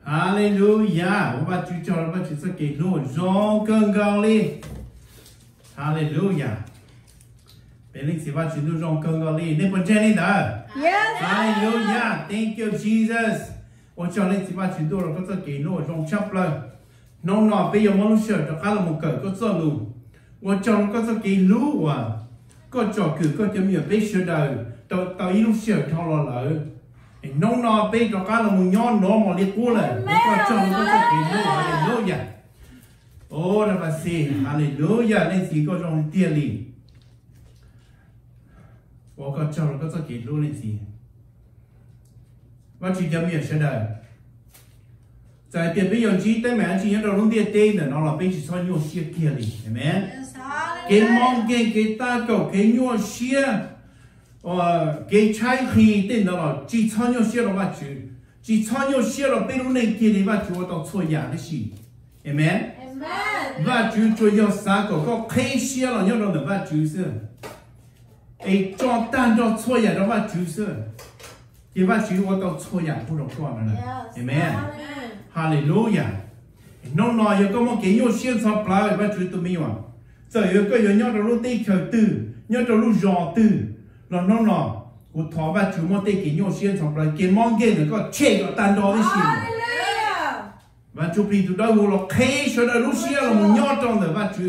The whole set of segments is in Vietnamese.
哈利路亚！我把主叫了，把主这给路，让更高哩。哈利路亚！别人是把主都让更高哩，你不真理的。Yes. 哈利路亚 ！Thank you Jesus。我叫你是把主都了，这给路让chấp了。น้องๆไปยังมนุษย์จะข้าเราเกิดก็จะรู้ว่าจอนก็จะกินรู้ว่าก็จะคือก็จะมีไปเชื่อได้ต่ออีลูกเชื่อทอเราเลยน้องๆไปจะข้าเราย้อนน้องมาเรียกกูเลยก็จอนก็จะกินรู้ฮาเลลูยาโอ้ระบาดสิฮาเลลูยาในสิ่งก็จงเตี้ยลีว่าก็จอนก็จะกินรู้ในสิ่งว่าจีจะมีเชื่อได้在别别用机对面今天到弄点对的，然后被去穿牛鞋给哩，对没？给忙给打狗给牛鞋，给拆黑的那了，只穿牛鞋了话就，只穿牛鞋了被弄那给的话就我到错样的是，对没？话就主要啥个黑鞋了，要到那话就是，哎，装单装错样的话就是，这话就我到错样不能讲了呢，对没？哈利路亚！น้องๆ有个么给牛先上来，我觉得没有啊。这有个有鸟到路地球度，鸟到路上度，那น้องๆ我头发就么得给牛先上来，给忙给那个切个单刀的事。我就比如到我了，开学的路线了，我鸟长的我就，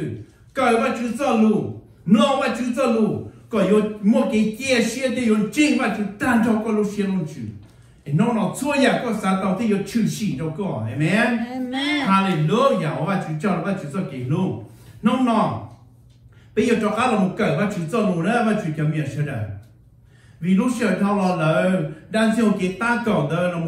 个我就走路，那我就走路，个有么给解释的有真我就单刀个路线路去。น้องๆช่วยก็สาตที่อยู่ชื่อชีเราก็เห็นไหมฮาเลลูยาว่าจุดจอดว่าจุดจะเก่งลูกน้องๆไปอยู่ตรงข้าเราเกิดว่าจุดจะรู้นะว่าจุดจะมีอะไรวิลูเชื่อเท่าเราเลยด้านเสียวเกิดตาเก่าเดินเรา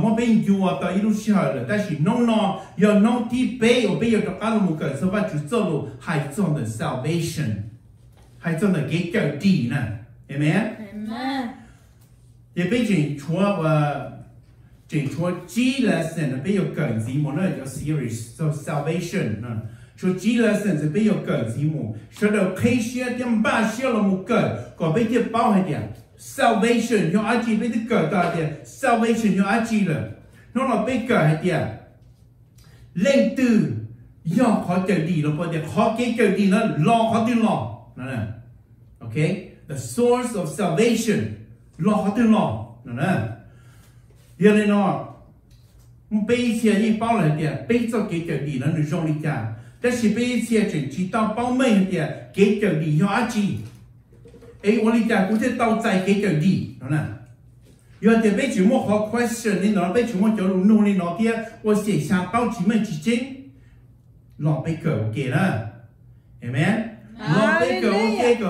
มันเป็นอยู่ต่ออีลูเชื่อเลยแต่สิน้องๆอย่าน้องที่ไปอยู่ตรงข้าเราเกิดสว่าจุดจะรู้ให้จง的 salvation ให้จง的เกิดดีนะเห็นไหม也被整出G lesson 被有梗字母呢叫 series 叫 salvation 呢，说 G lesson 是被有梗字母，说到开些点把些了木梗，个被点包一点 salvation 用阿吉被点梗大点 salvation 用阿吉了，那了被梗一点，领导要考到底了不点，考给到底了，老考的老，那 ，OK the source of salvation。老好的老，那原来呢，被些一包来的，被着给着你了，你用力家，但是被些就知道包没的，给着你要阿吉，哎，我哩家估计到在给着你，那，有的被全部好 question 你那被全部叫努力那边，我写下包几门之间，老被狗给了，明白？เราไปเกิ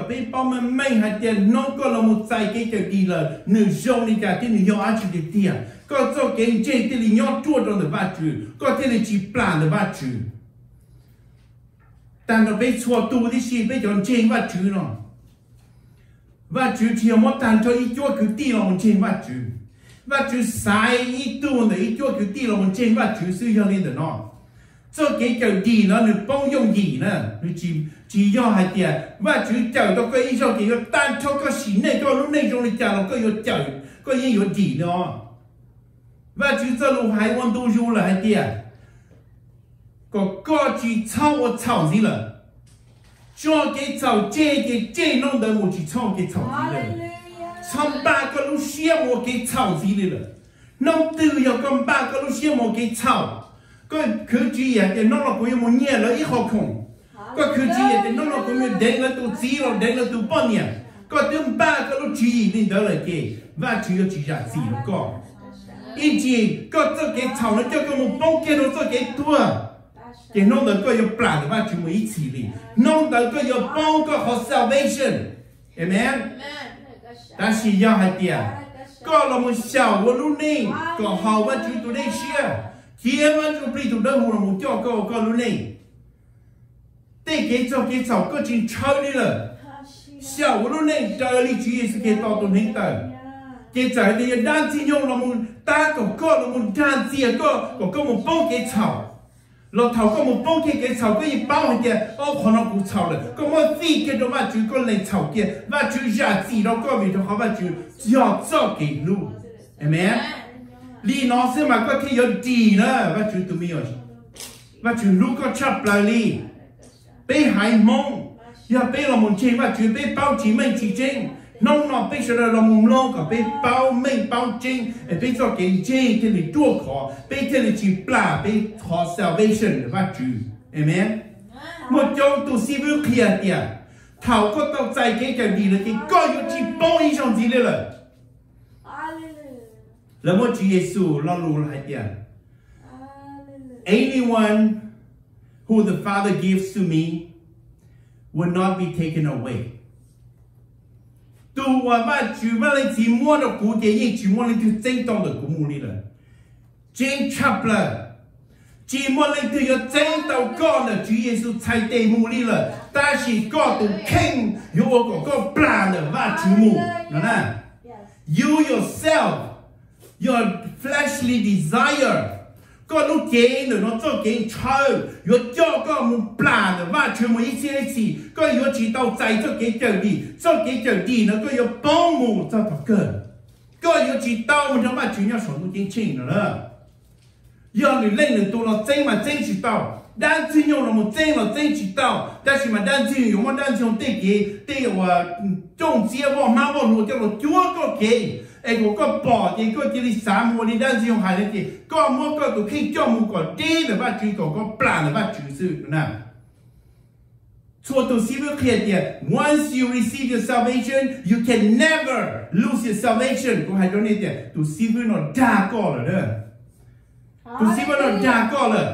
ดไปป้อมมันไม่หายใจน้องก็เราหมดใจเกิดดีเลยหนึ่งช่วงนี้จากที่หนึ่งยออาชีพเดียก็เจ้าเก่งเจที่หนึ่งยอตัวตรงเดือบาจูก็ที่หนึ่งจีปลาเดือบาจูแต่เราไปชัวตัวที่ชีไปจนเจงบาจูเนาะบาจูที่เราตันเท่าอีตัวคือตีเราเจงบาจูบาจูสายอีตัวเนี่ยอีตัวคือตีเราเจงบาจูซื้อยังเล่นเนาะ这给叫地呢，你帮用地呢，你只要还点，我就叫到个一小给个单挑个室内个路那种的家了，个有教育，个也有地呢，我就这路还往都有了还点，个高级草我草死了，叫给草这弄的我去草给草死了，草八个路线我给草死了，弄都要跟八个路线我给草。ก็คือจีอย่างน้องเราคุยมันเนี่ยแล้วอีหอกคงก็คือจีอย่างน้องเราคุยมันเด็กแล้วตัวจีเราเด็กแล้วตัวป้อนเนี่ยก็ถึงบ้าก็รู้จีนี่เดี๋ยวเลยเกี่ยว่าจีก็จีจะจีแล้วก็อีจีก็จะเกี่ยชาวแล้วเจ้าก็มันป้องกันเราจะเกี่ยตัวเกี่ยน้องเด็กก็ยังปลาแต่ว่าจีมันอีจีเลยน้องเด็กก็ยังป้องก็ขอ salvation เห็นไหมแต่สิ่งอย่างไรเดียก็เรามันชาวว่ารู้นี่ก็หาว่าจีตัวได้เชื่อที่มันจะปลิดตัวหัวมุจก็รู้นี่แต่เกี่ยวกับก็จริงเช่านี่เลยเช่ารู้นี่เจอลิจีสเกตตัวนี้แต่เกี่ยวกับที่ด้านที่ยงเรามุตาก็เรามุด้านที่ก็มุป้องเกี่ยวเช่าเราเท่าก็มุป้องเกี่ยวเช่าก็ยิ่งป้องให้เกี่ยวเอาคนเรากูเช่าเลยก็มันฟีกันตัวว่าจูก็เลยเช่าเกี่ยวว่าจูอยากจีเราก็มีตัวเขาว่าจูอยากเจ้าเกี่ยวรู้เห็นไหม ฮ Li nó sẽ mà có thể có gì nữa và chú tụi mình rồi và chú lúc có chấp lại li bé hải mong giờ bé là một chuyện và chú bé bao chỉ mình chỉ trên nông nó bé sẽ là một lô cả bé bao mình bao trên bé cho cái trên thì để chua khó bé thì để chỉ plà bé khó salvation và chú amen một trong tụi si vừa kia tiệt thảo có taoใจcái gì là cái có yêu chỉ bao ý trong gìเลยแล้วเมื่อChúa Giêsuเรารู้อะไรเดียว anyone who the Father gives to me will not be taken away ตัวว่า主ว่า你只摸到古典音主摸你就正當的古墓裡了正插了只摸你就要正到高了主耶穌在地墓裡了但是高度傾有個不爛的話主墓嗱 you yourself your fleshly desire ก็รู้เก่งหรือน้องเจ้าเก่งเช่าอยู่เจ้าก็มุ่งปลาหรือว่าช่วยมุ่งอีเสียสิก็อยู่จีเต้าใจเจ้าเก่งเจอดีเจ้าเก่งเจอดีนะก็อยู่ป้องมุ่งเจ้าต่อเกินก็อยู่จีเต้ามันทำว่าจุดนี้สอนมุ่งจริงๆนะ要你认得多了真嘛真知道但真用了么真了真知道但是嘛但真用嘛但真对给对我中介我妈我路叫我做个给ไอ้ก็บอกที่ก็ที่สามวันนี้ด้านที่ยงหายเลยที่ก็มั่วก็ตัวขี้จ้องมั่วก็ดีแต่ว่าจีก็ปลาแต่ว่าจืดซื่อนะชัวร์ตัวซีวิลเคลียร์เนี่ย once you receive your salvation you can never lose your salvation ก็ให้ตรงนี้เนี่ยตัวซีวิลน่ะด่าก็เลยเด้อตัวซีวิลน่ะด่าก็เลย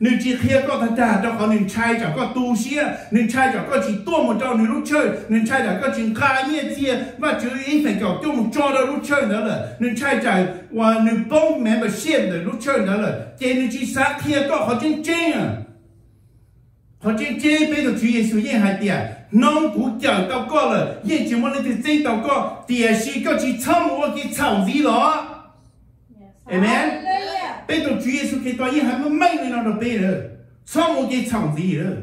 หนึ่งจีเคียก็ทัดด่าเจ้าของหนึ่งชายจากก็ตูเชียหนึ่งชายจากก็จีตัวมันเจ้าหนึ่งลูกเชยหนึ่งชายจากก็จีข้าเยี่ยเจียว่าจื้ออีฝ่ายเก่าตัวมันจ้าเราลูกเชยนั่นแหละหนึ่งชายจากว่าหนึ่งป้องแม่มาเชียนเลยลูกเชยนั่นแหละเจหนึ่งจีสักเคียก็เขาจริงๆอ่ะเขาจริงๆเป็นตัว主耶穌耶海啲啊น้องกูเจ้า到個了耶就我哋就知到個第二時個จี參我嘅草字咯Amen bây giờ Chúa Giêsu khi tôi hay mới mấy người nào đó bây giờ cho một cái场gì nữa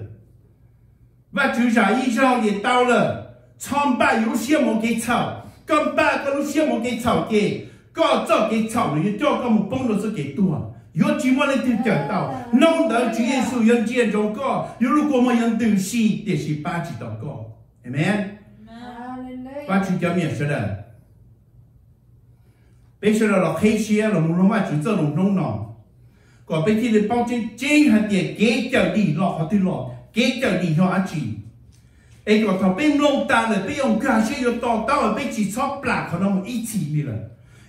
và Chúa giả ý cho để tao là cho ba lúc xưa một cái chảo còn ba cái lúc xưa một cái chảo kia có cho cái chảo này cho có một bông đồ số cái tua yếu chỉ muốn lên từ chợ tao nông đỡ Chúa Giêsu nhân diện trong có yếu lúc có một nhân từ si để si ba chỉ tao có Amen và Chúa cho mình sẽ được bây giờ là khi xưa là muốn nói mà chúng ta làm nông nọ còn bây giờ bao nhiêu chính hạt tiền kế chờ đi lọ họ đi lọ kế chờ đi họ ăn gì ấy còn thằng bên nông ta là bên ông cả xưa yo to tao là bên chỉ chóp bạc họ nông ít chỉ đi là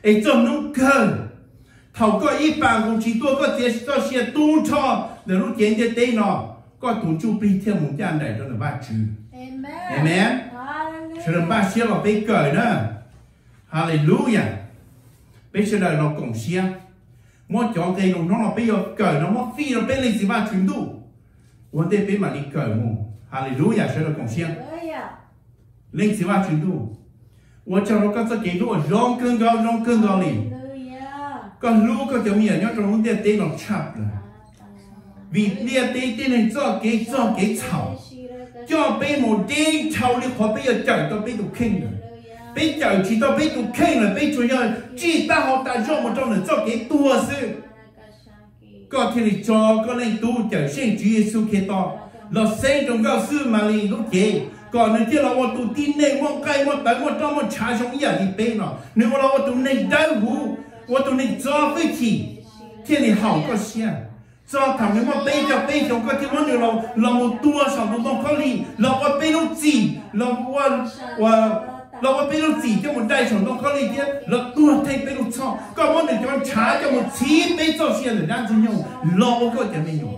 ấy trong nông cơ thầu có ít bạc cũng chỉ tôi có tiền cho xe tu cho để lúc tiền tiền tây nọ có tu chu bi theo một gia này đó là ba chữ Amen cho nên ba xưa là bên cởi đó Hallelujah bây giờ là nó cũng xia mỗi chỗ cái nó bây giờ cởi nó mất phi nó bên lên gì mà chuyển đủ vấn đề bên mà đi cởi mù Hallelujah sẽ là cũng xia lên gì mà chuyển đủ我叫nó có cái lúc rong cơn gao đi còn lúc có kiểu miệng nhớ trong vấn đề tên nó chập rồi vì lia tên này cho cái chảo cho bên một tên chảo đi khó bây giờ chở cho bên được kinh rồi bây giờ chỉ tao bây tụi khen là bây chủ nhân chỉ ta học ta cho một trong là cho cái tua sư có thể cho có nên tu trở sinh Chúa Giêsu Kitô là sinh trong giáo sư mà liền lúc gì còn nếu như là một tụi tin này một cái một tới một trong một trái trong nhà thì bên nó nếu mà là một tụi này đau hú một tụi này cho với chỉ thì này hỏng có xe cho thằng nếu mà bây giờ có thể muốn được là một tua sản phẩm có lý là một bên lúc gì là mộtเราว่าเป็นลูกจีเจ้ามันได้ส่วนต้องเขาเลยเนี่ยเราตัวไทยเป็นลูกชอบก็มันหนึ่งจะมันช้าจะมันชี้ไปเจ้าเสียหรือด้านที่ยงเราก็จะไม่ยง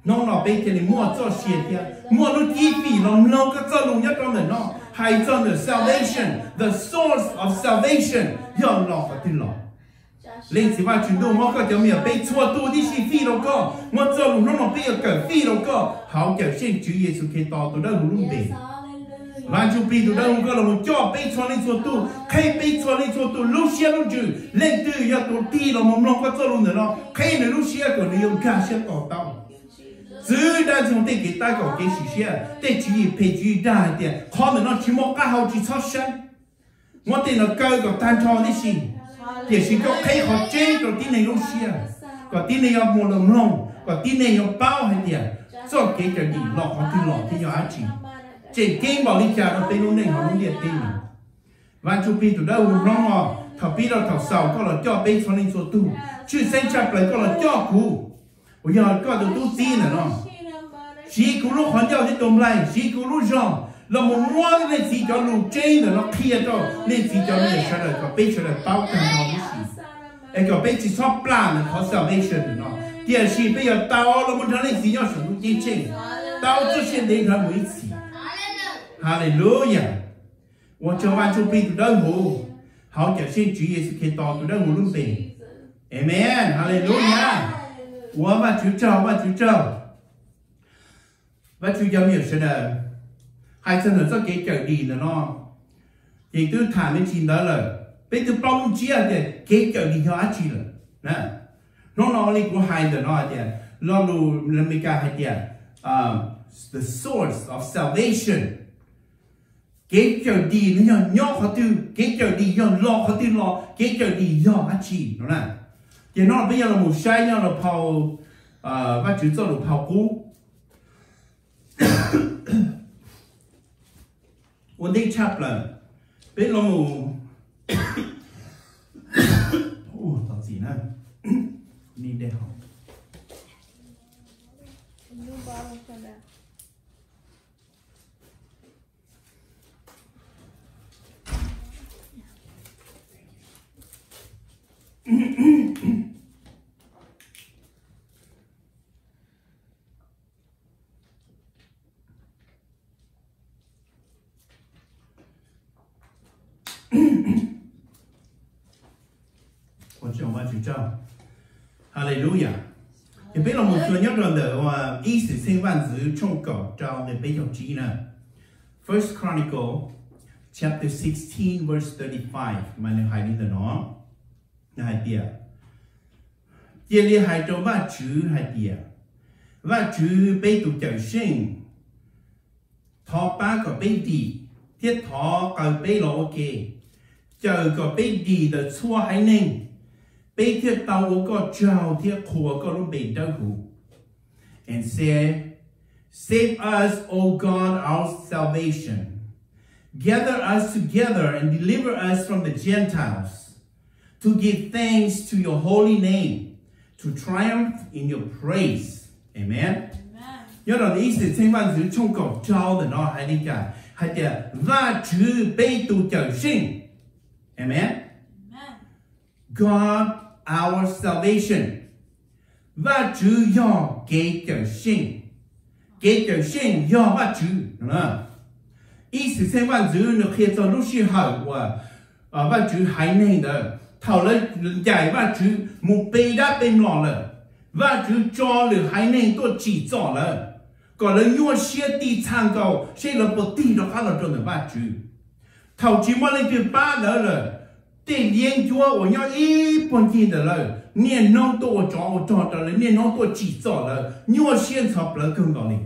น้องเราไปที่นี่มั่วเจ้าเสียเนี่ยมั่วลูกจีปีเราก็เจ้าลุงยักษ์ตรงนั้นเนาะให้เจ้า the salvation the source of salvation 要เราก็ที่เราเล่นสิว่าจุดดูมันก็จะมีไปชัวตัวที่ชีฟีเราก็มันเจ้าลุงน้องเราไปเกิดฟีเราก็เขาจะเช่น主耶穌基督ตัวได้รู้เด่นวันจุปีตัวเดิมก็เราจ่อไปชวนในส่วนตัวใครไปชวนในส่วนตัวลูกเชียลูกจืดเล่นตื้อยาตัวตีเรามองลงก็จะลงเนาะใครในลูกเชียก็ในยงการเชียต่อเต้าซื้อได้จงได้กี่ตาก็กี่สิเชียได้จีเพจีได้เดียขอเหมือนเราชิมก้าเขาจีชอบฉันมันเต็นเราเกิดกับทานทอนี่สิ thì chỉ có thấy họ chế rồi tí này lúc xia còn tí này họ mua đồng lòng còn tí này họ bao hay tiền cho cái gì lọ họ cứ lọ thì họ chỉ trên kênh bảo đi chả nó tên lúc này họ không điện tên và chụp pin từ đâu nó ngò thảo pin đâu thảo sầu có là cho bên cho nên số tu chứ xem chặt lại có là cho cú bây giờ có được tu tin rồi nó chỉ cú lúc hắn giao cái tôm lại chỉ cú lúc rong là một món nên chỉ cho lục trên rồi nó kia cho nên chỉ cho người cho là có bên cho là bao cần nó cái gì ấy có bên chỉ shop plan là có salvation nó第是bây giờ tao là muốn thằng này chỉ nhau sử dụng chính chính tao cho hiện đến thằng mới chỉ Hallelujah 我就按住被主的母，好叫先主耶稣可以到主的母论背 ，Amen， 哈利路亚。我把主照，把主要有什么？还真的做给教弟的喏，也都谈没听到了，被都帮助啊的，给教弟要去了，那，那里不还的喏的，那路人没干还的，the source of salvation。cái kiểu đi nó nhỏ khó tư cái kiểu đi nhỏ lo khó tư lo cái kiểu đi nhỏ á chỉ nó là thì nó bây giờ là một sai nhau là phao và chữ cho là phao cũ ổn định chắp là biết là một tao gì nè đi đây học我讲完就照，哈利路亚。也别让我们说要讲的话，意思千万字冲搞照的比较急呢。First Chronicle chapter 16 verse 35 mà nên hay đi từ nó hai tia tia li hai châu ba chữ hai tia và chữ bây tụ trở sinh thọ ba có bây đi thiết thọ có bây lo ok chờ có bây đi là xua hay nên bây thiết tàu có trào thiết khổ có lúc bây đau hủ and say save us O God our salvation gather us together and deliver us from the Gentiles, to give thanks to your holy name, to triumph in your praise. Amen. Nhớ rằng ý sự thanh văn giữ trong cầu trao de nó hay đi cả, hay là và chữ bê tu trở sinh. Amen. God our salvation. Và chữ do kế trở sinh. Kế trở sinh do và chữ. Đúng không? ý思千万字呢，可以做路西好万字海内的，讨论在万字目标的变老了，万字做了海内都制作了，个人用些地参考，些人不地都看到这的万字，头期末那就罢了，对研究我要一本地的了，念能多找的了，念能多制作了，用些差不了更高的。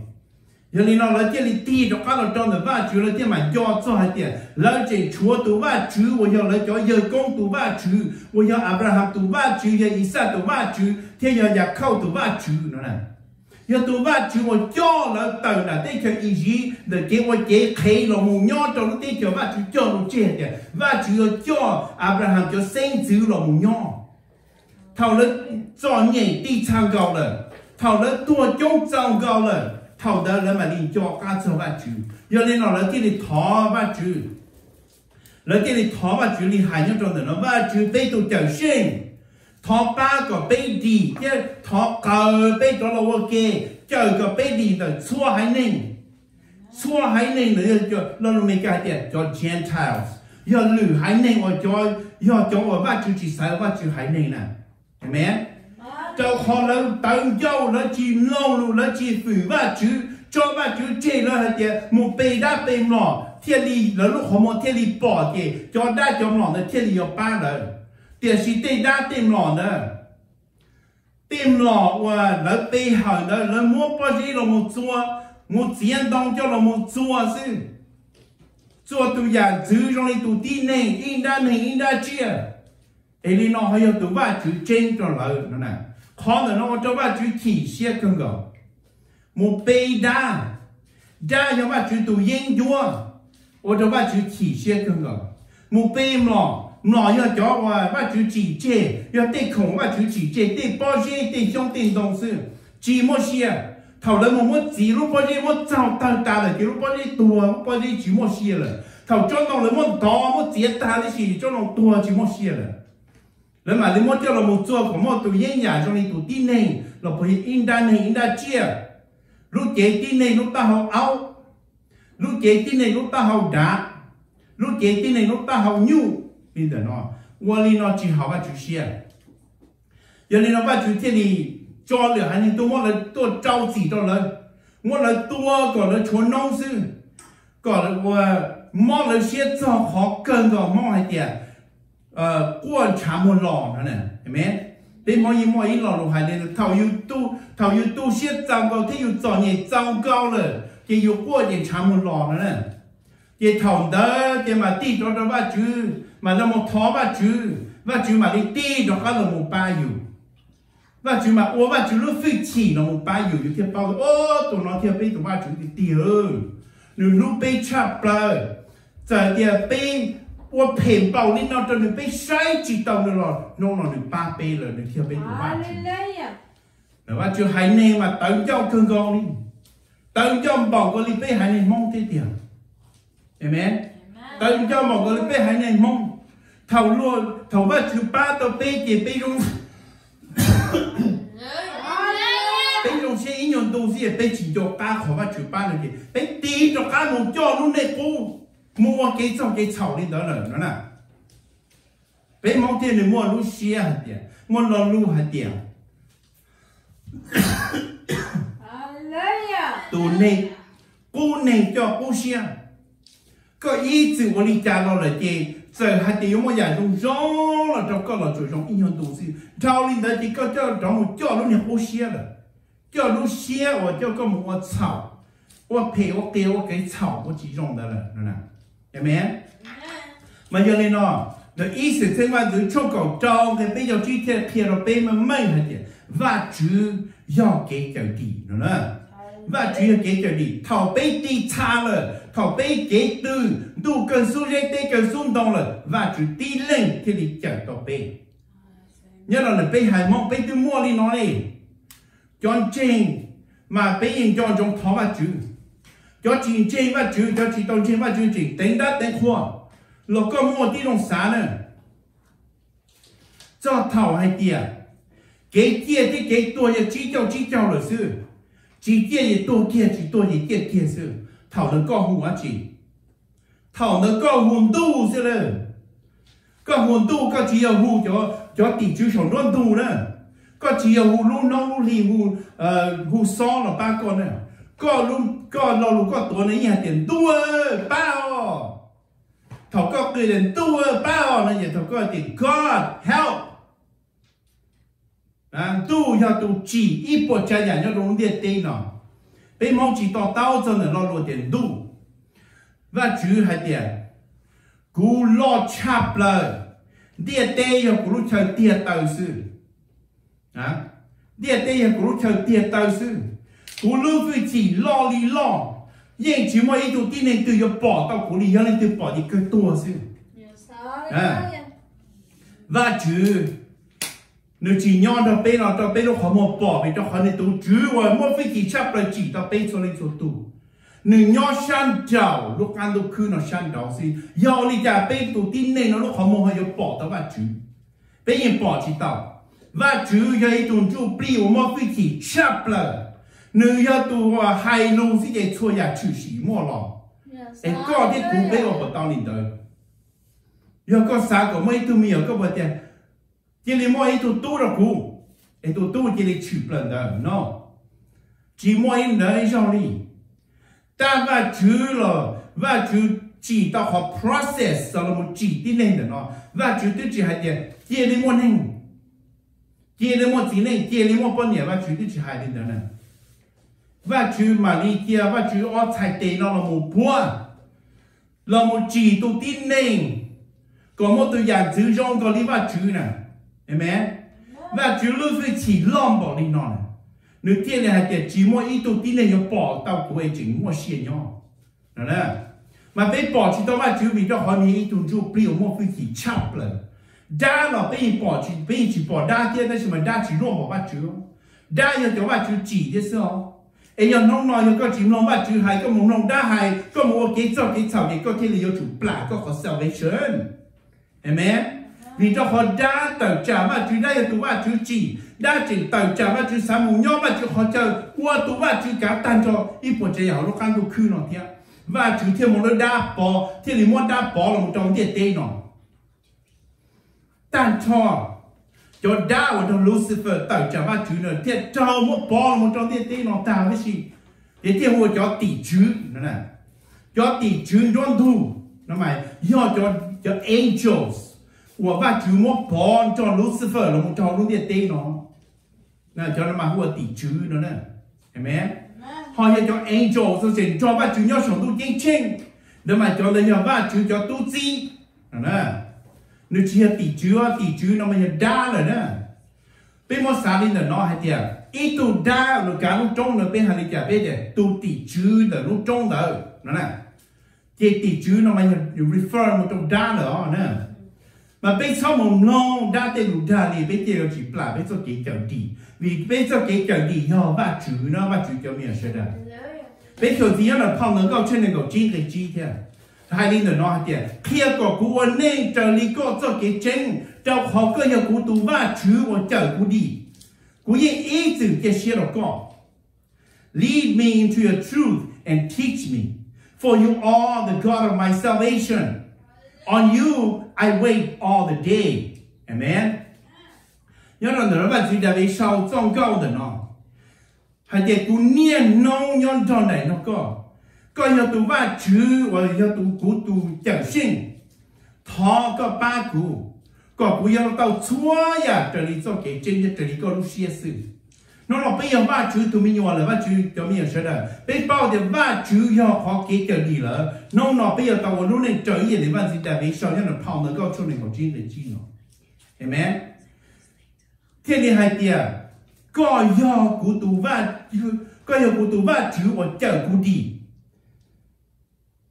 giờ này nó là cái lý ti đó các là trong đó và chú là cái mà do cho hai tiền là chỉ chúa tu và chú và giờ là cho giờ công tu và chú và giờ Abraham tu và chú giờ Isaac tu và chú thế giờ Jacob tu và chú nữa nè giờ tu và chú và cho là từ là thế cho ý gì để cái và cái khi là một nhau trong nó thế cho và chú cho nó chết tiền và chú cho Abraham cho sinh chú là một nhau thầu là cho nhảy đi sang cầu là thầu là tua chống sang cầu là thầu đó là mà đi cho các số ba chữ, giờ nên nó là cái gì thọ ba chữ, là cái gì thọ ba chữ đi hai nhau trong đó nó ba chữ bây tụ trở sinh, thọ ba có bây đi, chứ thọ cờ bây đó là ok, chờ có bây đi là xua hai nên nữa cho nó là mấy cái tiền cho Gentiles, giờ lử hai nên ở cho ở ba chữ chỉ sai ba chữ hai nên nè, amen. Cho họ là tận châu là chỉ lâu là chỉ phử ba chữ cho ba chữ chế là thì một bề đa bề nọ thiên lý là lúc họ một thiên lý bỏ thì cho đa cho nọ là thiên lý ở ba rồi tiền sĩ tây đa tìm nọ nữa tìm nọ và là bề hỏi đó là mua bao nhiêu là một tiền đồng cho là một chùa chứ chùa tu giả giữ trong này tu tin này in đa chia ấy đi nó hay tụ vắt chữ trên cho lời nó nè khó là nó cho vắt chữ chỉ xe cưng gò một bê đa cho vắt chữ tụ yên chúa ô cho vắt chữ chỉ xe cưng gò một bê mỏ要教我把就记节，要对空我就记节，对保险对相对东西，记么些，头来我记录保险我早大了，记录保险多，保险记么些了，头讲到了我大我接大的是讲到多记么些了，那么你么叫了么做，我都演呀，像你都顶呢，了不应当呢应当接，如接顶呢如打好凹，如接顶呢如打好打，如接顶呢如打好扭。你的喏，我哩喏只好把主些，有哩喏把主这里教了，还你多么来多着急到了，我来多个来传东西，个来我莫来些做好跟个莫一点，过长么老了呢，係咪？你莫一老路還你頭要多些糟糕，他要做嘢糟糕了，就要過點長麼老了呢，就頭的就嘛地咗咗把主。mà nó một thó ba chữ mà đi đi đó có là một ba yêu ba chữ mà ô ba chữ lúc phi chỉ là một ba yêu như thế bao ô tụi nó theo bây tụi ba chữ đi đi hơn nếu lúc bây chập lời giờ thì bây ô phèn bao lên nó cho nên bây sai chỉ tàu nữa rồi nó được ba bây rồi được theo bây tụi ba chữ là ba chữ hai này mà tận cho cơn con đi tận cho bảo con đi bây hai này mong thế tiền amen tận cho một cái bây hai này mong thầu luôn thầu ba chữ ba tàu bây chỉ bây luôn bây luôn xe in nhon đồ gì bây chỉ cho ba khó ba chữ ba là gì bây tí cho cá một cho luôn này cô mua cái trong cái chảo đi đó là nó nè bây mong tiền để mua lúc xe hạt tiền mua lo lu hạt tiền tụ này cô này cho cô xe có ý chữ của lý cha nó là gì giờ hạt tiền mua nhà trong gió là trong có là trong in nhon đồ gì trao lên đó chỉ có cho trong một cho lúc này cô xe là cho lúc xe và cho có một chảo và phê và kêu cái chảo của chỉ dùng đó là nó nè hiểu không mà giờ này nó ý思是話你出口裝嘅比較具體貼到俾咪咩係嘅，話主要幾條地，係咪？話主要幾條地，頭俾地差了，頭俾幾多，都跟數字啲跟數動了，話主地零佢哋講到俾，因為你俾係冇俾啲魔力攞嚟，講正mà俾人講種頭話主，講正正話主，講正當正話主正，頂得頂闊。lộc có mua tí đồng xá nữa cho thảo hay tiền cái kia thì cái tuổi chỉ cho là sư chỉ kia thì tuổi kia kia sư thảo nó có hùa chỉ thảo nó có hùn tu sư nữa có hùn tu có chỉ hù cho tỷ chú sống luôn tu nữa có chỉ hù luôn nó luôn thì hù so là ba con nữa có luôn có lo luôn có tuổi này nhà tiền tu bao thầu có người đến tu bao là gì thầu có thì God help tu cho tu chỉ ít bộ cha nhà cho đúng địa tây nó bây mong chỉ tao tao cho nên lo luôn tiền tu và chữ hai tiền cú lo chắp lời địa tây cho cú chơi địa tàu sư địa tây cho cú chơi địa tàu sư cú lưu với chỉ lo đi lo nhưng chỉ mỗi ít tin nên từ giờ bỏ tao của lý lên từ bỏ đi cái tua xí và chữ nếu chỉ nhon tao bé nó khó một bỏ vì tao khó nên tao chữ và mỗi cái chỉ chấp là chỉ tao bé cho lên số tu nếu nhon san chảo lúc ăn lúc cứ nó san chảo xí do lý ra bé tao tin nên nó lúc khó một hơi bỏ tao và chữ bé yên bỏ chỉ tao và chữ vậy tao chú bì và mỗi cái chỉ chấp là nếu要读海龙是在错呀，出事么咯？哎，搞的古北我不当领导，要搞啥个么都没有，搞不得，这里么一都多了古，哎都多这里出不了的，no，只么一人上里，但我除了我就知道好 process， 了么知的人的喏，我就对这还的，这里么人，这里么子人，这里么半年我绝对是海的呢。và chữ mà đi kia và chữ ở thái tế nó là một bùa là một chỉ tu tin nên có một tôi dạng chữ rong có đi vắt chữ nè amen vắt chữ lúc phải chỉ lom bỏ đi nó nếu thiên này hay chỉ mua ít tôi tin này nó bỏ tao của ấy chỉ mua xe nhau nè mà bây bỏ chỉ tao vắt chữ vì đó họ nghĩ ít tôi chụp biểu mua phải chỉ chắp rồi đa là bây chỉ bỏ đa thiên đấy mà đa chỉ luôn bỏ vắt chữ đa giờ cho vắt chữ chỉ thế sao ấy giờ nông nói có chỉ nông vắt chữ hay có một nông đa hay có một cái chảo này có thiên là yêu chủ plạ có khó salvation amen vì cho họ đa tàu trả vắt chữ đa giờ tụ vắt chữ chỉ đa chỉ tàu trả vắt chữ sáng mùng nhau vắt chữ họ chờ qua tụ vắt chữ cả tan cho ít bộ chơi họ lúc ăn tụ khư nó thiệt vắt chữ thêm một đa bỏ thiên là muốn đa bỏ là một trong địa tê nó tan cho đa của trong Lucifer tạo trả vắt chữ nữa thiệt trâu một bỏ một trong địa tê nó tạo cái gì để thiệt mua cho tỷ chữ nữa nè cho tỷ chữ đoan thu nó mày do cho angels của vắt chữ một bỏ cho Lucifer là một trong luôn địa tê nó nè cho nó mà mua tỷ chữ nữa nè amen họ cho angels cho vắt chữ nhau sống tu chính chính để mà cho lấy nhau vắt chữ cho tu gì nè nếu chỉ tỷ chữ nó mới đa rồi nè bên một xã linh là nó hay tiệt ít tu đa rồi cả lúc trong nữa bên hành tiệt bên tiệt tu tỷ chữ là lúc trong đó nó nè tỷ chữ nó mới refer một trong đa nữa nè mà bên sau một long đa tên lục đa thì bên tiệt chỉ là bên sau cái chữ tỷ vì bên sau cái chữ tỷ nhau vắt chữ nó vắt chữ cho mình sẽ ra bên sau thì nó phong能够确认够金给金的hai linh nói thế khi có cú nên trở lý có cho cái chân cho họ cơ nhà cú tu va chữ và chờ cú đi cú yên ý từ cái xe đó có lead me into your truth and teach me for you are the God of my salvation on you I wait all the day amen nhớ rằng nó là chuyện về sau trong câu đó nó hay để cú niên nông nhon trong này nó có yêu tu vắt chữ và yêu tu cú tu chẳng sinh thọ có ba cú có cú yêu tao chúa ya trở đi cho cái chân ya trở đi có lúc xia sự nó là bây giờ vắt chữ tụi mình nhiều là vắt chữ cho mình sẽ là bây bao giờ vắt chữ yêu họ cái trở đi là nó bây giờ tao lúc này trở đi để vắt gì tại vì sao nhá nó phong nó có cho mình một chuyện để chi nó amen thiên địa hai tia có yêu cú tu vắt có yêu cú tu vắt chữ và chờ cú đi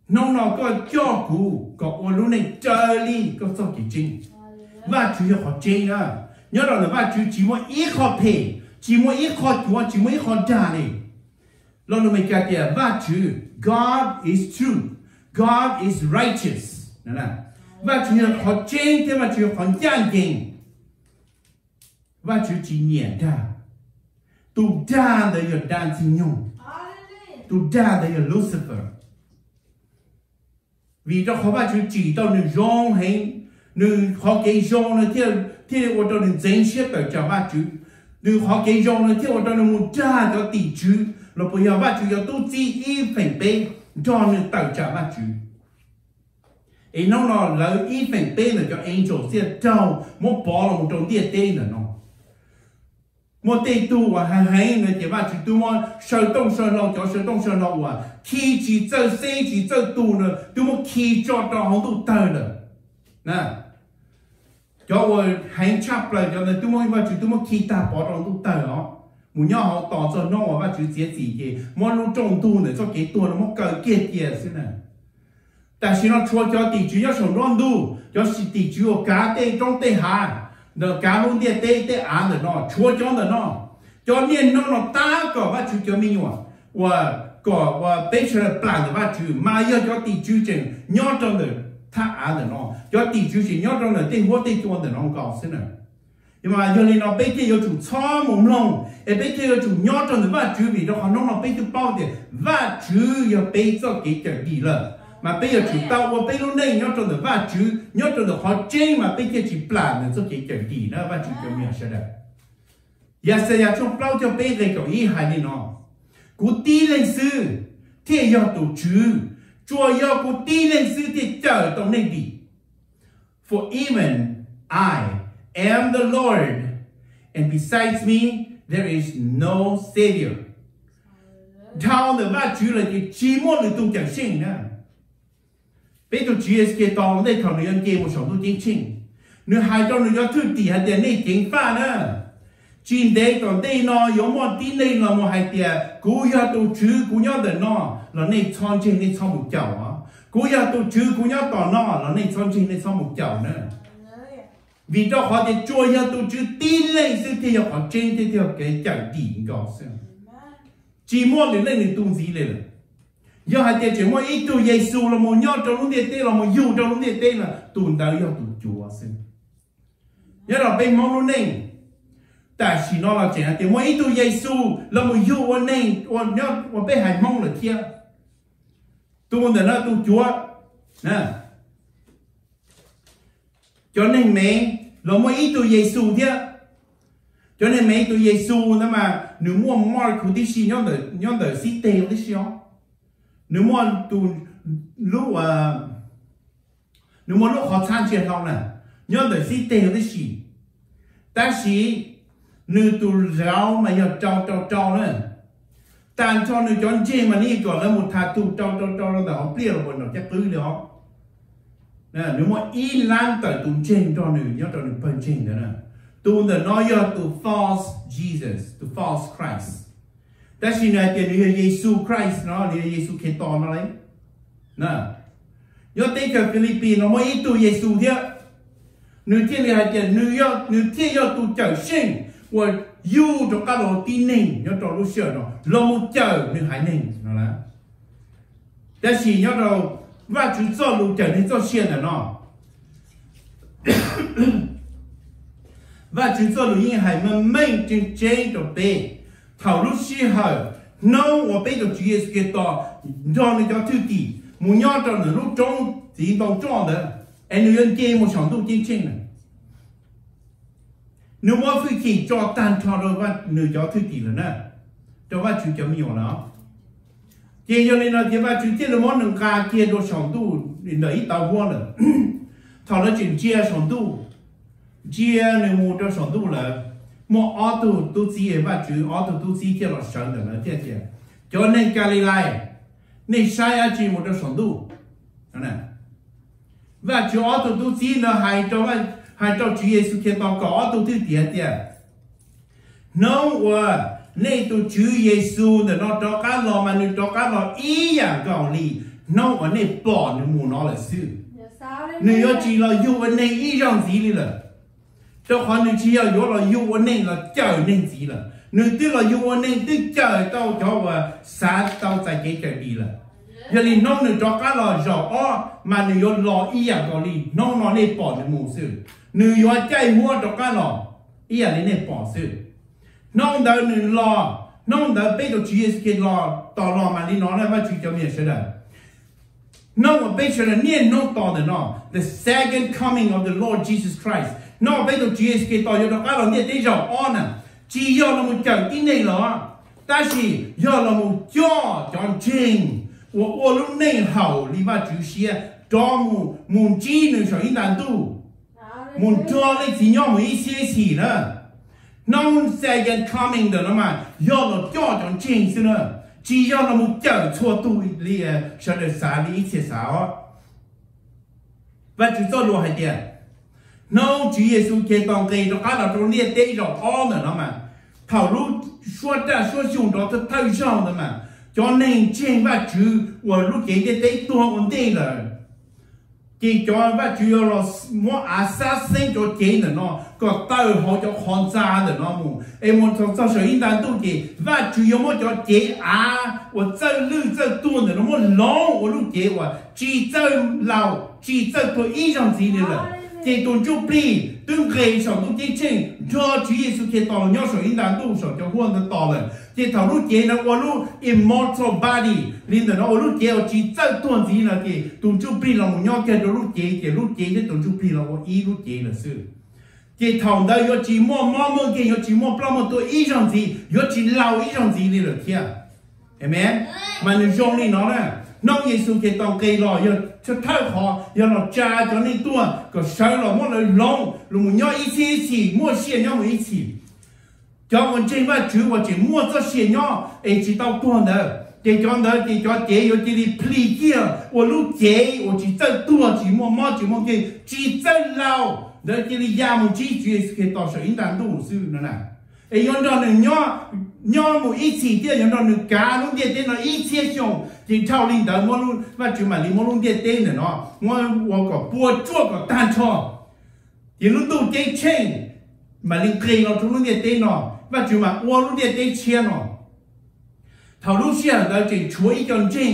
nó có cho cú có ở lúc này chơi đi có sao cái chính và chủ yếu họ chơi nữa nhớ rằng là và chủ chỉ muốn ít họ phe chỉ muốn ít họ chúa chỉ muốn ít họ trả này lúc này mình kể là và chủ God is truth God is righteous nè và chủ yếu họ chơi thế mà chủ yếu họ giang kinh và chủ chỉ nhận ra tu đa đấy là đan sinh nhung tu đa đấy là Lucifer vì đó họ bắt chỉ tao nương rong hay nương họ cái rong nó theo ở đó nương danh sách ở trong bắt chữ nương họ cái rong nó theo ở đó nương một cha cho tỷ chữ rồi bây giờ bắt chữ cho tu chi y phải bê cho nương tạo trả bắt chữ ấy nó là y phải bê là cho angel sẽ trao một bỏ là một trong địa tên là nó một tê tu và hay người chỉ bắt chữ tu mà sở đông sở lo cho sở đông sở lo và khi chỉ chơi xây chỉ chơi tu nữa tu mà khi cho đó họ tu tờ nữa nè cho rồi hay chấp lại cho nên tu mà bắt chữ tu mà khi ta bỏ đó tu tờ đó muốn nhau họ tỏ cho nó và bắt chữ chế gì gì mà lúc trong tu nữa cho cái tu nó mất cờ kia kia xí nè但是nó cho tỷ chữ cho sống loan tu cho tỷ chữ ở cá tê trong tê hà nó cá luôn địa tê án rồi nó chúa cho cho nên nó ta có bắt chữ cho mình và có và bây giờ plan được bắt chữ mà yêu cho tỷ chữ chừng nhớ trong được ta án rồi nó cho tỷ chữ chỉ nhớ trong được tên hoa tên cho được nó có thế này nhưng mà cho nên nó bây giờ yêu chủ cho mồm lòng bây giờ yêu chủ nhớ trong được bắt chữ vì nó bây giờ bao nhiêu bắt chữ yêu bây giờ cái gì là mà bây giờ chúng ta và bây giờ này nhớ trong được vài chữ nhớ trong được họ chơi mà bây giờ chỉ plan được cho cái gì đó vài chữ cho mình sẽ được. Giờ sẽ là trong bao cho bây giờ có ý hay gì nó, cú đi lên sư thì yêu tổ chữ, chúa yêu cú đi lên sư thì chờ trong này đi. For even I am the Lord, and besides me there is no savior. Thao được vài chữ là chỉ một người tu chẳng sinh nữa. bây giờ chỉ là cái tàu này thằng người kia một số tu chính chính nếu hai trong người thứ tỷ hai tiền này chính pha nữa chính đây còn đây nó có một tí này là một hai tiền cú ya tu chữ cú nhớ để nó là này chọn chính này chọn một chảo á cú ya tu chữ cú nhớ tỏ nó là này chọn chính này chọn một chảo nữa vì cho họ thì chui ya tu chữ tí lên sự thì họ trên thì theo cái chẳng tỷ gạo xem chỉ mua đến lên thì tung gì lên giờ hai tiền chỉ mua ít tu Giêsu là một nhớ trong lúc địa tê là một yêu trong lúc địa tê là tuần đầu yêu tu Chúa xem nhớ là bên mong luôn này tại chỉ nó là chỉ là tiền mua ít tu Giêsu là một yêu anh này anh nhớ anh bên hải mong là kia tuần đầu là tu Chúa nè cho nên mình là mua ít tu Giêsu thế cho nên mấy tu Giêsu nó mà nếu mua Mark của tí xí nhớ đời xí tê tí xí nếu mua tu lúc nếu mua lúc họ tham chuyện không nè nhớ đời xí tê tí xí ta xí nếu tu rau mà giờ trâu nữa tàn cho nếu chọn chê mà đi còn là một thà tu trâu là họ bia là bọn nó chắc tứ đó nè nếu mua ý lan tới tu chê cho nếu nhớ cho nếu phân chê nữa nè tu the nói to false Jesus, to false Christ. Đó là nói tiền như Jesus Christ nó, như Jesus Kitô nó lấy. Nè, nhớ tới cái Philippines nó mới ít tu Jesus thế. Nếu thiên là tiền nếu thiên yêu tu trở sinh, và yêu cho các đồ tin nên nhớ cho lúc xưa nó, lo một chờ nếu hải nên nó là. Đó là nhớ đâu và chúng cho lúc chờ nên cho xuyên là nó. Và chúng tôi lưu ý hay mà mình trên trên đồ bê thảo lúc xí hở nấu và bê đồ Chúa Giêsu Kitô cho nên cho thứ gì muốn nhớ cho nó lúc trong thì bao cho đó anh người kia một sản tu chính chính này nếu mà phải chỉ cho tan cho rồi và người cho thứ gì rồi nè cho và chúng chấm nhiều nó thì cho nên là thì và chúng thiết là món nâng ca kia đồ sản tu đến đấy tàu mua nữa thảo nó chuyển chia sản tu chia nếu mua cho sản tu là mua ô tô tu sĩ và chú ô tô tu sĩ kia là sản được là thế chứ cho nên Galilee nên sai ở chỉ mua cho sản tu nè và chú ô tô tu sĩ là hai cho Chúa Giêsu kia tao có ô tô thứ tiền tiền nó và nên tu Chúa Giêsu để nó cho cá lò mà nó cho cá lò ý dạng cầu lì nó và nên bỏ nó mua nó là sự nếu chỉ là yêu vấn đề ý rằng gì đi là cho họ nếu chỉ là yêu vấn đề là chờ nên gì là nếu tức là yêu vấn đề tức chờ tao cho và sát tao tại cái chờ đi là giờ thì nó nếu cho cá lò rõ mà nếu lò ý dạng cầu lì nó nên bỏ nó mua sự nếu yêu chạy mua cho cá lò ý dạng nên bỏ sự nó đã nếu lò nó đã bây giờ chỉ là cái lò tao lò mà đi nó là phải chịu cho mình sẽ được no, bây giờ là niên nó tỏ được nó the second coming of the Lord Jesus Christ. No, bây giờ Jesus Kitô cho nó các bạn biết đấy rồi, on à, chỉ do là một trận tin này là, ta chỉ do là một cho chọn trình, và lúc này hậu đi vào chữ xia, cho một chi nữa cho in đàn tu, một cho lấy chỉ nhau một ít xí nữa. No, second coming đó mà, do là cho chọn trình xí nữa. chỉ do là một chở chua tu li cho được xả lý chia sáo và chúng tôi luôn hay tiền nó chỉ Giêsu Kitô cây đó cả là trong liệt tế rồi on nữa mà thảo lúc xua dùng đó thật thay sao nữa mà cho nên trên và chữ và lúc cái tế tua ổn định là chỉ cho và chữ là mua assassin cho chế nữa nó có tao họ cho con ra nữa nó mu em muốn cho sở in đàn tu chế và chữ mua cho chế và chân lư chân tuôn nữa nó muốn long và lúc chế và chỉ chân lao chỉ chân tôi ý rằng gì nữa là chế tuôn chụp đi tương gây sở tu chế trình cho chữ Giêsu Kitô nhau sở in đàn tu sở cho huân nó to lên chế thảo lúc chế nó và lúc immortal body nên là nó lúc chế chỉ chân tuôn gì là chế tuôn chụp đi là một nhau cái lúc chế để tuôn chụp đi là ý lúc chế là sự cái thằng đó yo chỉ mua cái yo chỉ mua bao nhiêu tôi ý rằng gì yo chỉ lau ý rằng gì đi được kia, amen. Mà nếu trong này nó nè, nó Giêsu Kitô cây lò yo cho thay họ yo nó cha cho nên tua, có sai lò mua lời long, lúc mình nhau ý chỉ mua xe nhau ý chỉ, cho mình trên vai chữ và chỉ mua cho xe nhau, ấy chỉ tao tuôn đó, 这讲的这叫这有这里 plea 我路这我只走多只么给只走老，那这里亚木只是给到时应当都是那呐。哎，用到那鸟木一起的，用到那家弄的那一起上，这超领导我弄我就买你我弄的的喏，我个播做个单车。ये लोग तो देख चें मालिक कहीं ना तुम लोग देख नाว่าจุมาว่าลูกเด็กเชียร์เนาะถ้าลูกเชียร์เราจะช่วยกันจริง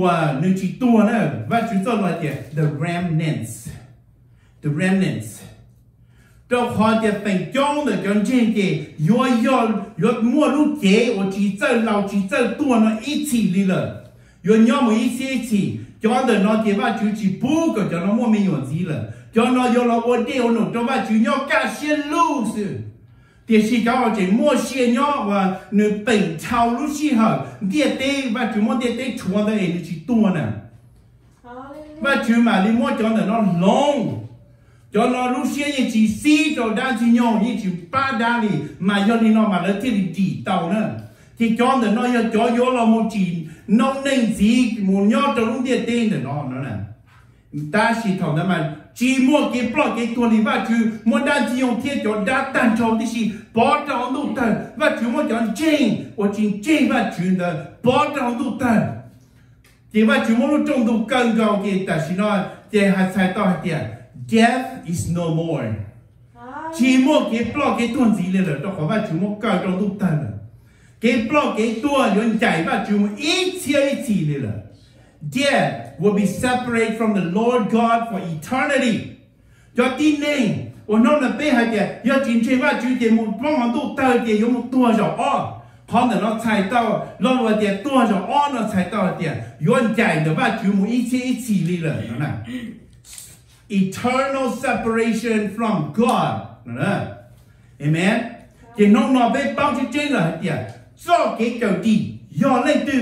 ว่าหนึ่งตัวนะว่าจุดต้นว่าเดี๋ยว the remnants เราขอจะเป็นจ้องแต่กันจริงเดี๋ยวยอมั่วลูกเจ๋อจีเจ้าเราจีเจ้าตัวนั้นอีกทีเลยยอมั่วอีกทีจ้องแต่เราเดี๋ยวว่าจุดจีปูก็จะเรามั่วไม่หยุดทีเลยcho nó vô là vô điều nó cho ba chú nhau cả xe lưu sự thì chỉ cho họ chỉ mua xe nhau và nửa bình thao lúc xí hở địa tê và chú mua địa tê chua đây nó chỉ tua nè và chú mà đi mua cho nó long cho nó lúc xí như chỉ xí cho đa chỉ nhau như chỉ ba đa đi mà cho đi nó mà nó thì chỉ tàu nữa thì cho nó cho vô là một chỉ nông nên gì một nhau cho lúc địa tê để nó nè ta chỉ thằng đó mà chỉ mua cái plot cáiตัวนี้ว่าคือมันได้ที่ยงเทียจอดตั้งโชว์ที่สิปอดเอาดูตั้งว่าคือมันจะจริงว่าจริงว่าคือเนอะปอดเอาดูตั้งที่ว่าคือมันรู้จงดูกันเก่าเกี่ยแต่สินะเจ้าหาใช้ต่อเดีย death is no more chỉ mua cái plot cáiตัวนี้เลยต้องขอว่าคือมันกันเอาดูตั้งcái plot cáiตัวย้อนใจว่าคือมันอีกทีเลย death will be separated from the Lord God for eternity. Cho tin nên, và nó là bé hay kìa, do chính chếว่า chú chế một bóng hoàn tụ tờ kìa, có một tua rõ ó. Còn nó chạy tao, nó là kìa tua rõ ó, nó chạy tao kìa, yuan chạy đượcว่า chú một ít chỉ lý lời, nó nè. Eternal separation from God, nó nè. Amen. Thì nó bé bao chú chế là kìa, do cái cầu đi, do lên từ,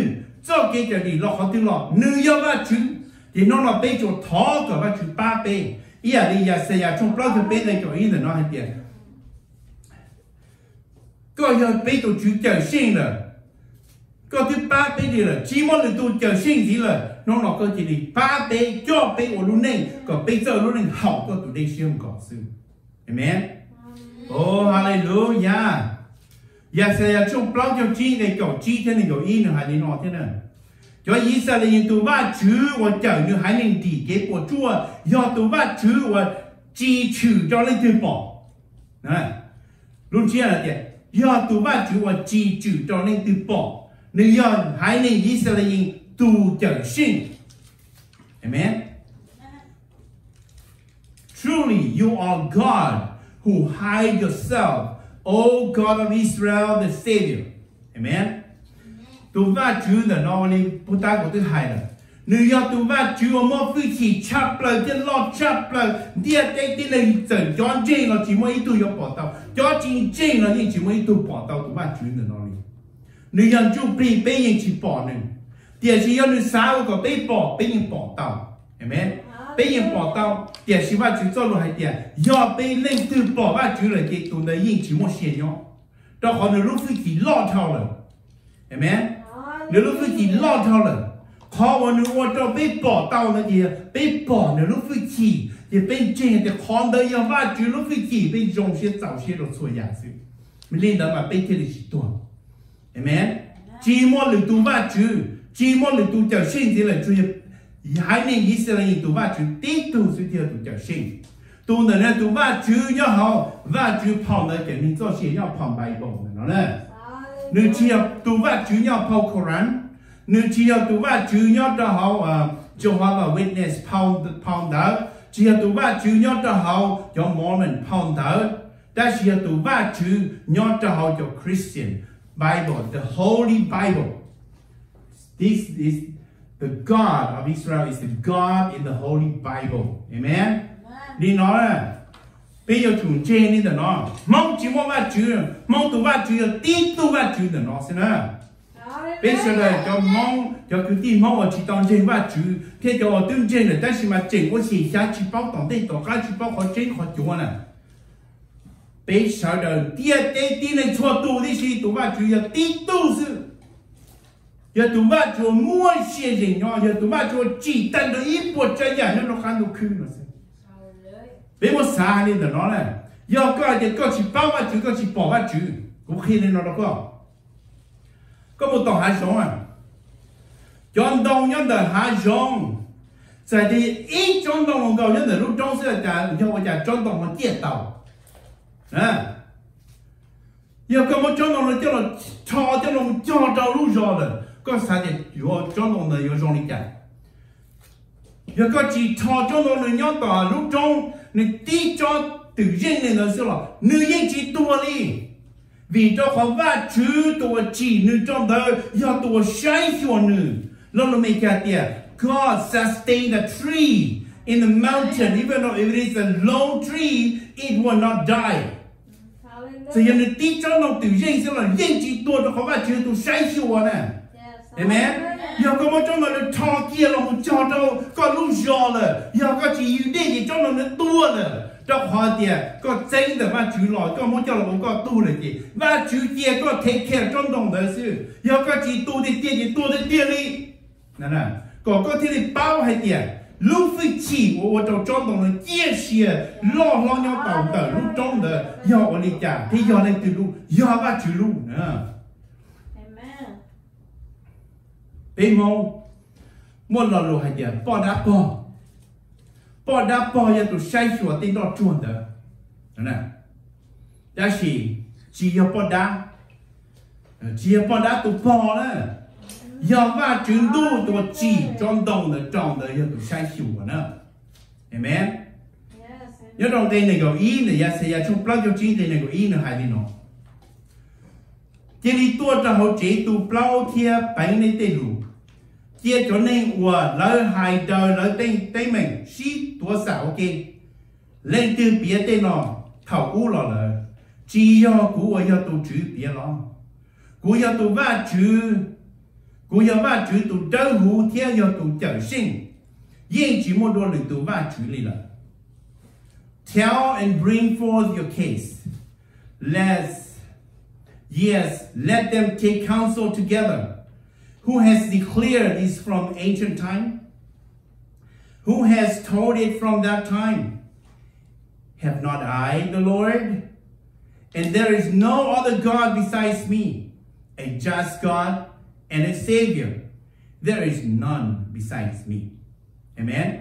cho cái gì lo khó tin lo nữ yêu và chú thì nó là bây giờ thọ của và chú ba bê ý là đi giờ xây trong bao nhiêu bê này cho ý là nó hay tiền có giờ bây giờ chú chờ sinh rồi có thứ ba bê đi rồi chỉ một lần tu chờ sinh gì rồi nó là có gì đi ba bê cho bê của luôn này có bây giờ luôn này học có tụi đây siêu có sự amen oh hallelujah giờ sẽ trong bao nhiêu chi này có chi thế này có ý nữa hay đi nọ thế này cho Israel tu va chữ và chờ như hai nên tỷ cái của Chúa do tu va chữ và chi chữ cho lên từ bỏ này luôn chia là gì do tu va chữ và chi chữ cho lên từ bỏ nên do hai nên Israel tu chờ sinh amen truly you are God who hide yourself O God of Israel, the Savior. Amen. Tu va chữ là nó đi bút ta của thứ hai là nếu do tu va chữ ở một vị trí chắp lời trên lo chắp lời địa đây đi lên trận cho trên nó chỉ mới tu có bỏ tàu cho trên nó chỉ mới tu bỏ tàu tu va chữ là nó đi nếu do chú bị bây giờ chỉ bỏ nữa địa chỉ do nếu sao có bây giờ bỏ tàu. Amen. Bây giờ bỏ tàu địa chỉ va chữ cho nó hay địa do bây lên từ bỏ va chữ là cái tu này chỉ một xe nhau đó họ nếu lúc vị trí lo thao rồi. Amen. Nếu lúc vị trí lo thao rồi họ nếu cho bây bỏ tàu là gì bây bỏ nếu lúc vị trí thì bên trên thì còn đời giờ va chữ lúc vị trí bên trong sẽ tạo sẽ được xuôi giả sự mình lên đó mà bên kia thì chỉ tuần. Amen. Chỉ một lần tu va chữ chỉ một lần tu trở sinh thì là chủ hai nên Israel tu va chữ tiếp tu sự theo tu trở sinh tu này là tu va chữ nhau họ va chữ phong này cái mình cho写nhau phong Bible nó nè nếu chỉ tu va chữ nhau phong Quran nếu chỉ tu va chữ nhau cho họ Jehovah Witness phong đó chỉ tu va chữ nhau cho họ cho Mormon phong đó đã chỉ tu va chữ nhau cho họ cho Christian Bible the Holy Bible. This is the God of Israel is the God in the Holy Bible. Amen. Đi nói là bây giờ chúng trên đi là nó mong chỉ mong va chữ mong tu va chữ tí tu va chữ là nó xem nào. Bây giờ là cho mong cho cứ tin mong ở chỉ toàn trên va chữ thế cho tương trên là但是mà trên có gì giá chỉ bao tổng đây tổng cái chỉ bao khó trên khó chua nè. Bây giờ là tia tê tí này cho tu đi gì tu va chữ tí tu sự giờ tụi ba chúa mua xe gì nhỏ giờ tụi ba chúa chỉ tận được ít bộ trái nhà nó khăn được khứ nó xem bây một xa nên là nó này giờ có chỉ bao ba chú có chỉ bỏ ba chú cũng khi nên nó đó có một tàu hải sống à chọn đông nhân đời hải sống tại thì ít chọn đông một cầu nhân đời lúc trong sẽ là cho bây giờ chọn đông một tiết tàu à giờ có một chọn đông là cho nó cho trâu lúc rồi có sao thì vừa chọn đông là vừa trong đi cả giờ có chỉ cho chọn đông là nhau tàu lúc trong nên tí cho tự nhiên nên nó sẽ là nữ nhân chỉ tua đi vì cho họ va chữ tua chỉ nữ trong đời do tua sai cho nữ lo nó mấy cái tiệt God sustain the tree in the mountain even though if it is a long tree it will not die so giờ nữ tí cho nó tự nhiên sẽ là nhân chỉ tua cho họ va chữ tua sai cho nè amen giờ có một trong nó thò kia là một cho đâu có lúc gió là giờ có chỉ yêu đi thì trong nó tua là cho họ thì có chân de và chữ lọ có một cho là một có tu là gì và chữ kia có take care trong đồng đời sự giờ có chỉ tu thì tu đi nè có thể bao hay tiền lúc phải chỉ của trong đồng đời chia sẻ lo nhau tàu đời lúc trong đời giờ ở đây chả thì giờ này từ lúc giờ và chữ lúc nè bên mong một lần rồi hay tiền bỏ đá bỏ giờ tụi sai sửa tên đó chuẩn đó nè đó chỉ bỏ đá tụi bỏ đó giờ và chuyển đu tụi chỉ trong đồng giờ tụi sai sửa nữa amen nhớ trong đây này có ý này giờ sẽ trong plug cho chính đây này có ý nữa hay đi nó chỉ đi tua cho họ chỉ tụi plug kia bánh này tên đủ chia cho nên của lỡ hai đời lỡ tên mình xí tua xảo ok lên từ bia tên nó thảo cú lọ lỡ chỉ do cú ở do tụ chữ bia lọ cú do tụ va chữ tụ đỡ hú theo do tụ trở sinh yên chỉ một đôi lực tụ va chữ lì lợ tell and bring forth your case let them take counsel together. Who has declared this from ancient time? Who has told it from that time? Have not I, the Lord? And there is no other God besides me, a just God and a Savior. There is none besides me. Amen.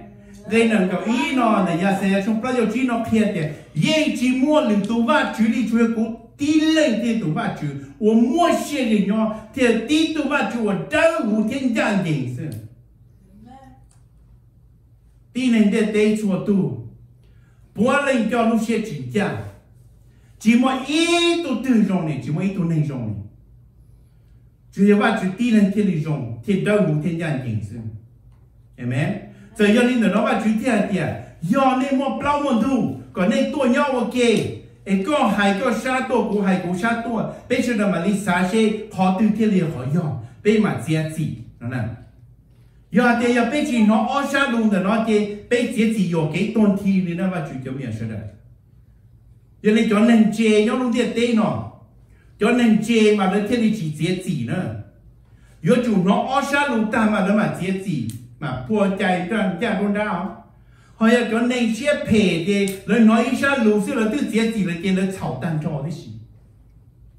Đây là cái ý nó là giờ sẽ trong bao nhiêu chỉ nó kia thì yên chỉ mua lượng tu va chữ đi chơi cũng tí lên thì tu va chữ, 我摸些人哟，这地都把就我真无天降景是，地人的得做都，不能叫那些指甲，只么一都对上的，只么一都能上的，就要把就地人天里上，天真无天降景是，amen。这要你能把就天天，要你莫不么都，个那多鸟我给。ก็หายก็ชาตัวกูหายกูชาตัวเป็นชุดมาลิซาเช่ขอตื่นเที่ยวขอยอเป็นมาเจียจีนั่นน่ะยอเดียเป็นจีน้องอ้อชาลุงแต่น้องเจเป็นเจียจีโยเกต้นทีนี่นะว่าจุดจะมีอะไรได้ยังในจอนนันเจย้อนลุงเดียเต้เนาะจอนนันเจมาแล้วเที่ยวจีเจียจีเนาะยอจุน้องอ้อชาลุงตามมาแล้วมาเจียจีมาพัวใจจังจ้าโดนดาวhọ cho nên chia phe thì lời nói ít ra lù xíu là tự chế gì là cái lời炒蛋cho đấy gì,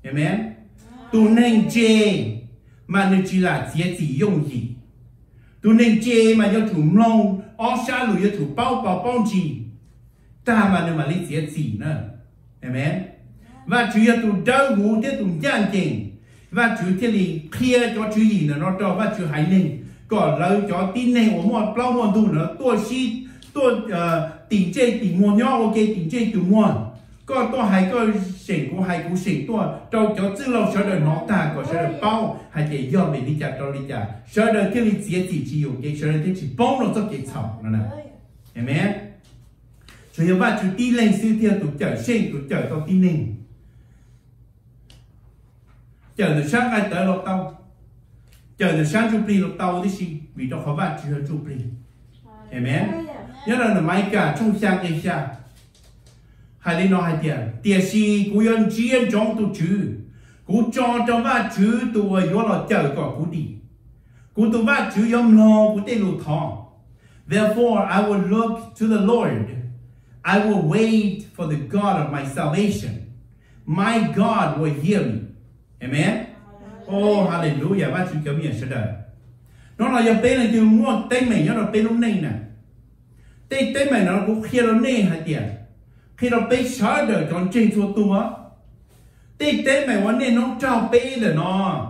amen. Tu nên chế mà nó chỉ là chế gì dùng gì, tu nên chế mà cho chủ nông, ở xa lù cho chủ bao gì, ta mà nó mà lấy chế gì nữa, amen. Và chủ yếu tu đau ngủ để tu gian chỉnh, và chủ thế thì kia cho chủ gì nữa nó cho và chủ hãy nên, còn lời cho tin này của một bao một tu nữa tôi xin tôi tiền chơi tiền mua nhau ok tiền chơi tiền mua có tôi hay có sinh của hay của sinh tôi trong chỗ tư lâu sợ đời nó ta có sợ đời bao hay để do mình đi chặt cho đi chặt sợ đời cái gì chỉ dùng cái sợ đời cái chỉ bông nó rất cái chảo nè amen cho nên bạn chú đi lên siêu theo tụi chở sinh tụi chở tao đi lên chở từ sáng ai tới lột tao chở từ sáng chụp đi lột tao đấy gì vì đó khó bạn chưa chụp đi amen nhớ là mấy cả trong sang cái xa hay đi nói hay tiền tiền si cú yên chiến trong tu chữ cú cho ba chữ tu ở chỗ là chờ có cú đi cú tu vắt chú yom lo cú tê lù thọ. Therefore, I will look to the Lord. I will wait for the God of my salvation. My God will hear me. Amen. Oh, hallelujah. Vắt chú kéo miệng sẽ đời. Nó là giờ bên này từ mua tay mày nó là bên lúc này nè. Tay mày nó cũng khi nó nè hả tiệt. Khi nó bên sợ đời còn trên chùa tua. Tay mày vấn đề nó trao bên rồi nó.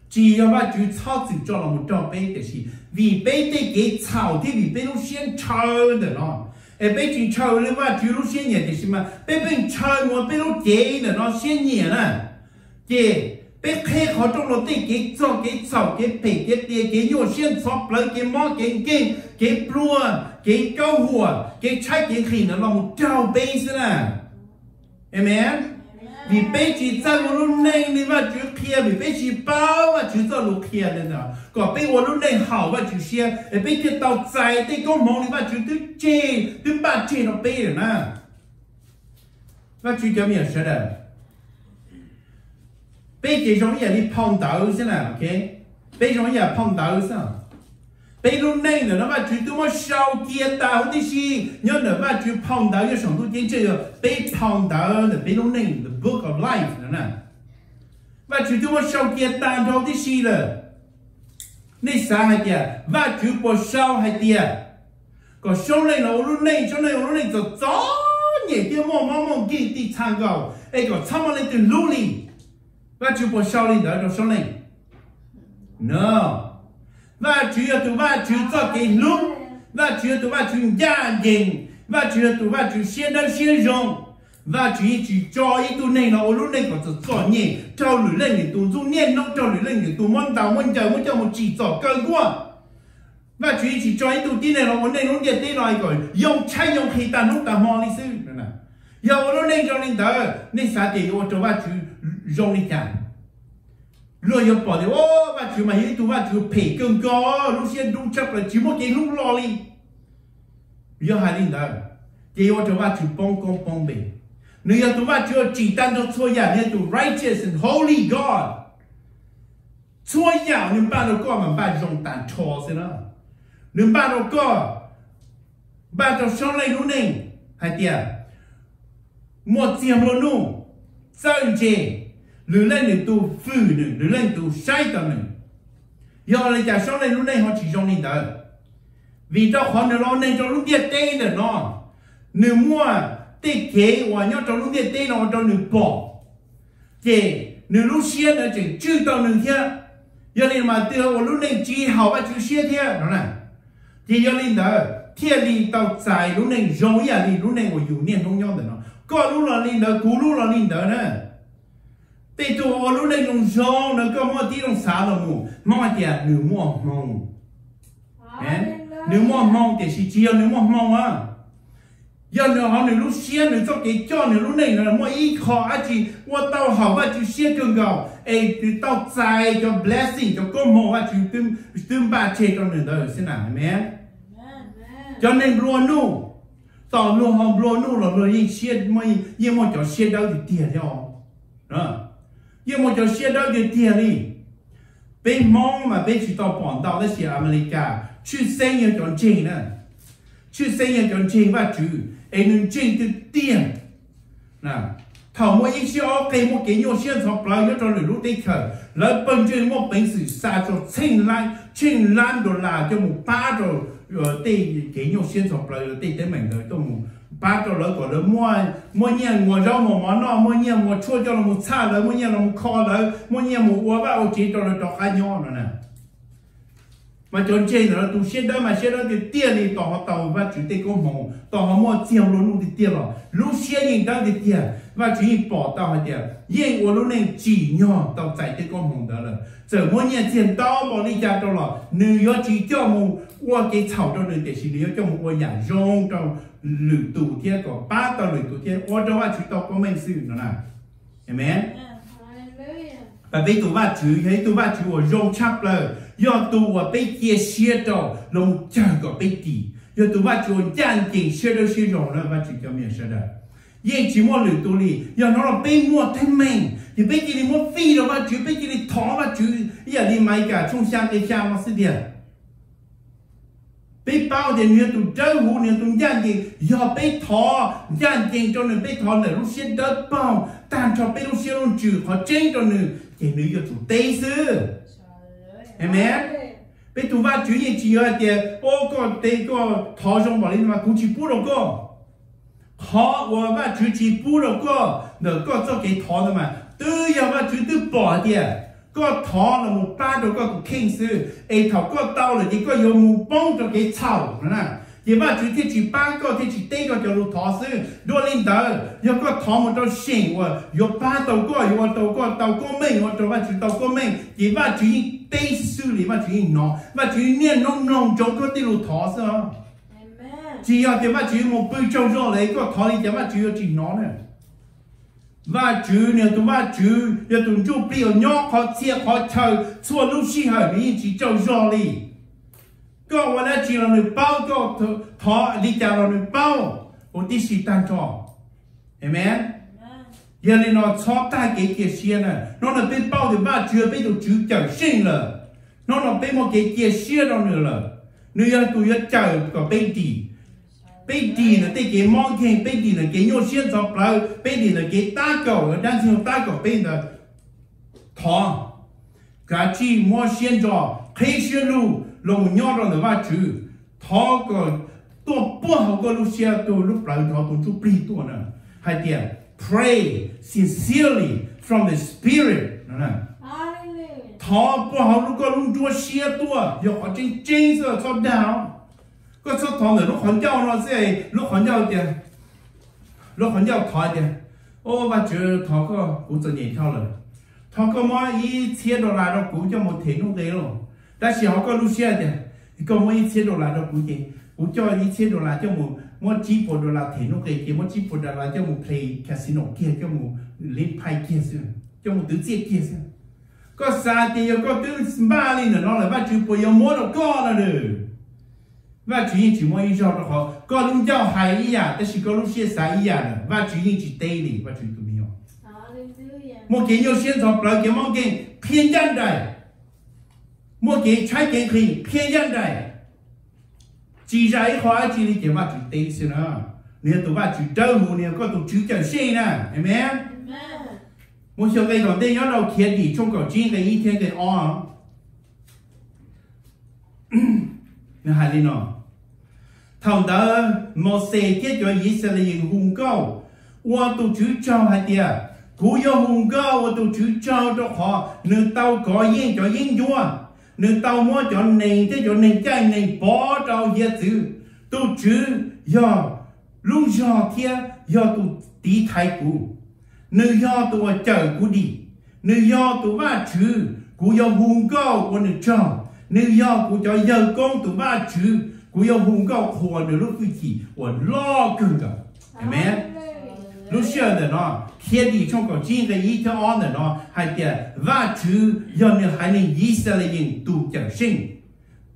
Chỉ là vắt chú操chỉ cho là một trao bên để gì. Vì bên tay cái chảo thì vì bên lúc xuyên chơi rồi nó. Bên chỉ chơi lên vắt chú lúc xuyên nhẹ để gì mà. Bên chơi mà bên lúc chế rồi nó xuyên nhẹ nè. Chế. Bé khé khó trong lỗ tí cái cho cái sầu cái bể cái tìa cái nhô xiên sọp lên cái mó cái plua cái câu hùa cái trái cái khỉ nó lòng trao bê xí nè. Amen. Vì bé chỉ ra một lúc này nên mà chú kia vì bé chỉ bao mà chú ra lúc kia nên nào. Còn bé một lúc này hảo mà chú xe bé cái tàu dài cái con mong nên mà chú tư chê tư bà chê nó bé rồi nè. Và chú cho mình sẽ được. Bây giờ chúng ta đi phong đầu xem nào, ok? Bây giờ chúng ta phong đầu xem. Bây giờ này nữa mà chúng tôi muốn sau kia đầu thì gì? Nhớ nữa mà chúng phong đầu cho chúng tôi tiến chơi rồi. Bây phong đầu là bây giờ này, the book of life nữa nè. Và chúng tôi muốn sau kia đầu thì gì rồi? Này sao hay tiệt? Và chúng tôi sau hay tiệt? Còn sau này là lúc này rồi gió nhẹ tiêu mong kia đi tham cầu. Ấy còn tham lên từ lũ lì. Và chú bỏ sau lên đó rồi sau này. No. Và chú yêu tụi ba chú cho cái lúc. Và chú yêu tụi ba chú gia đình. Và chú yêu tụi ba chú xuyên đơn xuyên rộng. Và chú cho ý tụi này nó lúc này còn cho nhẹ. Cho lưỡi lên để tụi dù nhiên nó cho lưỡi lên để tụi môn tàu môn chờ môn cho một chỉ cho cơ quá. Và chú chỉ cho ý tụi tí này nó vấn đề nó nhiệt tí nói gọi. Dùng cháy dùng khí tàn lúc ta mò lý sư. Yêu lúc này cho lên đó. Nên xa thì yêu tụi ba chú rong đi chàng. Rồi yêu bỏ đi, ô, và chú mà hiểu tụi ba chú phê cưng có, lúc xuyên đúng chấp là chú một cái lúc lo đi. Yêu hai linh đó, thì yêu tụi ba chú bông công bông bề. Nếu yêu tụi ba chú chỉ tan cho chua nhà, nên tụi righteous and holy God. Chua nhà, nên ba đâu có mà ba rong tàn cho xe đó. Nên ba đâu có, ba đâu sống lại lúc này, hai tiệt. Một tiệm luôn nụ, dân chê. Lưỡi lên để tụ phư nữa, lưỡi lên tụ sai tầm nữa. Giờ là chả sau này lúc này họ chỉ trong linh đó. Vì cho họ nó nên cho lúc tiết tên nữa nó. Nếu mua tiết kế và nhớ cho lúc tiết tên nó cho nửa bỏ. Thì nửa lúc xuyên là chỉ chưa tao nửa kia. Giờ nên mà từ lúc này chỉ hảo và chú xuyên thế đó nè. Thì giờ linh đó thiên linh tao dài lúc này giống như linh lúc này của dù niên không nhau được nó. Có lúc là linh đó, cú lúc là linh đó nè. Bây giờ lúc này dùng rong nó có một tí đồng xá là mù mong thì nửa mua mong nửa mua mong thì chỉ chiều nửa mua mong á giờ nửa họ nửa lúc xia nửa cho cái cho nửa lúc này là mua ít khó á chỉ qua tao học và chỉ xia cường cầu ấy từ tao dài cho blessing cho công hồ á chỉ tương ba chê cho nửa đời xin nào amen cho nên luôn nu tao luôn học luôn nu là luôn yên xia mới yên một chỗ xia đâu thì tiền theo đó. Nhưng mà cho xe đó cái tiền đi, bên mong mà bên chỉ tao bỏ đào đó là America,去生意赚钱呢，去生意赚钱吧主，哎能赚的tiền，那，头我一些我给我给我现场不要做你路地头，来本就我本事杀咗$1000就冇8咗，地给我现场不要地得明的都冇。ba cho lỡ của lỡ mua nhà mua rau mua món nọ mua nhà mua chua cho nó mua xa lỡ mua nhà nó mua kho lỡ mua nhà mua uống vào chỉ cho nó cho khai nhau nữa nè mà chọn trên nữa tụ xe đó mà xe đó thì tiền thì tao họ tàu và chủ tịch công hồng tao họ mua chiều luôn thì tiền rồi lúc xe nhìn tao thì tiền và chỉ bỏ tao hay tiền yên của lúc này chỉ nhỏ tao chạy tới công hồng đó là giờ mua nhà tiền tao bỏ đi ra tao là nếu chỉ cho mua qua cái thảo cho nên để chỉ nếu cho mua nhà rong cho lử tụ thiên có ba tao lử tụ thiên qua cho ba chúng tao có mình sự nữa nè amen và bây tụ ba chú thấy tụ ba chú ở rong chắp là do tụ ở bây kia xe đâu lòng chờ có bây tỷ do tụ ba chú chăn chỉnh xe đâu xe rong nữa ba chú cho mình sẽ được yên chỉ mua lửa tu lì giờ nó là bên mua thêm mình thì bên chỉ mua phi rồi mà chứ bên chỉ thỏ mà chứ giờ đi máy cả trong sang cái sang mà sẽ đi bên bao thì nhiều tụi trâu hú nhiều tụi gian gì giờ bên thỏ gian gì cho nên bên thỏ này lúc xuyên đất bao tàn cho bên lúc xuyên luôn trừ họ chết cho nên thì nữ giờ tụi tây sư amen bên tụi ba chủ gì chỉ ở tiền ô có tây có thỏ trong bảo lên mà cũng chỉ bù đâu có họ và ba chủ chỉ bù đâu có nữa có cho cái thỏ nữa mà từ giờ ba chủ từ bỏ đi có thỏ là một ba đâu có kinh sư ấy thỏ có tao là chỉ có dùng một bông cho cái chảo nè giờ ba chủ thì chỉ ba có thì chỉ tây có cho lục thỏ sư đua lên đó giờ có thỏ một đầu xinh và giờ ba đầu có giờ tàu có mình và ba chủ tàu có mình giờ ba chủ tây sư里ba chủ nó ba chủ niên nông cho có tí lục thỏ sư chỉ ở thì ba chủ một bữa trâu rồi lấy có thỏ thì ba chủ chỉ nó nè và chú nếu tụi ba chú nếu tụi chú bị ở nhỏ khó chia khó chơi xua lúc xí hỏi mình chỉ trâu rồi đi cóวันนั้นchỉ là người bao có thọ đi chào là người bao một tí xí tan cho amen giờ này nó chóp tai cái kia xia nè nó là bên bao thì ba chưa bên tụi chú chờ sinh rồi nó là bên một cái kia xia đâu nữa rồi nữa tụi nó chờ có bên gì bên gì là cái món khen bên gì là cái nhô xiên sọp lại bên gì là cái ta cầu đang xem ta cầu bên là thọ cả chi mua xiên cho khai xiên lu lồng nhọ rồi là ba chữ thọ cáiตัวป้อเขาก็รู้เสียตัวรู้ปล่อยเขาตัวจุปรีตัวน่ะให้เดีย pray sincerely from the spirit นะทอป้อเขารู้ก็รู้จัวเสียตัวอย่าจริงจริงสิชอบดาวก็ชอบทองแต่ลูกขอนเจ้าเราสิลูกขอนเจ้าเดียลูกขอนเจ้าถอยเดียโอ้ว่าเจอทอก็กูจะเหนียวเท่าเลยทอก็มา$1,000เรากูจะหมดเทนุ่งเดียวแต่เสียเขาก็รู้เสียเดียก็มา$1,000เรากูเจกูจ่าย$1,000เจ้าหมูมั่ว$10เทนุ่งเดียวมั่ว$10เจ้าหมูเพลย์คาสิโนเกียร์เจ้าหมูลิ้นไพ่เกียร์ซึ่งเจ้าหมูตื้อเจี๊ยเกียร์ซึ่งก็ซาเตียก็ตื้อบ้าเลยเนาะเลยว่าจูปยมดก็แล้วเด้อว่า主人只摸一招的好，高龙叫海一样，但是高龙些啥一样的，ว่า主人只对的，ว่า主人都没有。莫给有现场不给莫给偏见的，莫给才给可以偏见的，只在话这里就ว่า主对是呢，你都ว่า主招呼你ก็ต้อง主叫谁呢？对没？我小个讲对，要到天地中国今个一天给啊。那还里呢？thằng đó Moses thiết cho Israel hùng cao, và tụi chú cho hai tia, cú yo hùng cao và tụi chú cho họ, nước tàu có yên cho yên vua, nước tàu mua cho nền thế cho nền trái nền bỏ cho yên chữ, tụi chú yo lúc yo kia yo tụi tí thái cú, nước yo tụi chờ cú đi, nước yo tụi ba chú, cú yo hùng cao và nước cho, nước yo cú cho giờ công tụi ba chú.กู要红高火的路飞机，我老跟的，对没？路晓得喏，天地创造今个一条安的喏，还得万主要你还能以色列人都叫神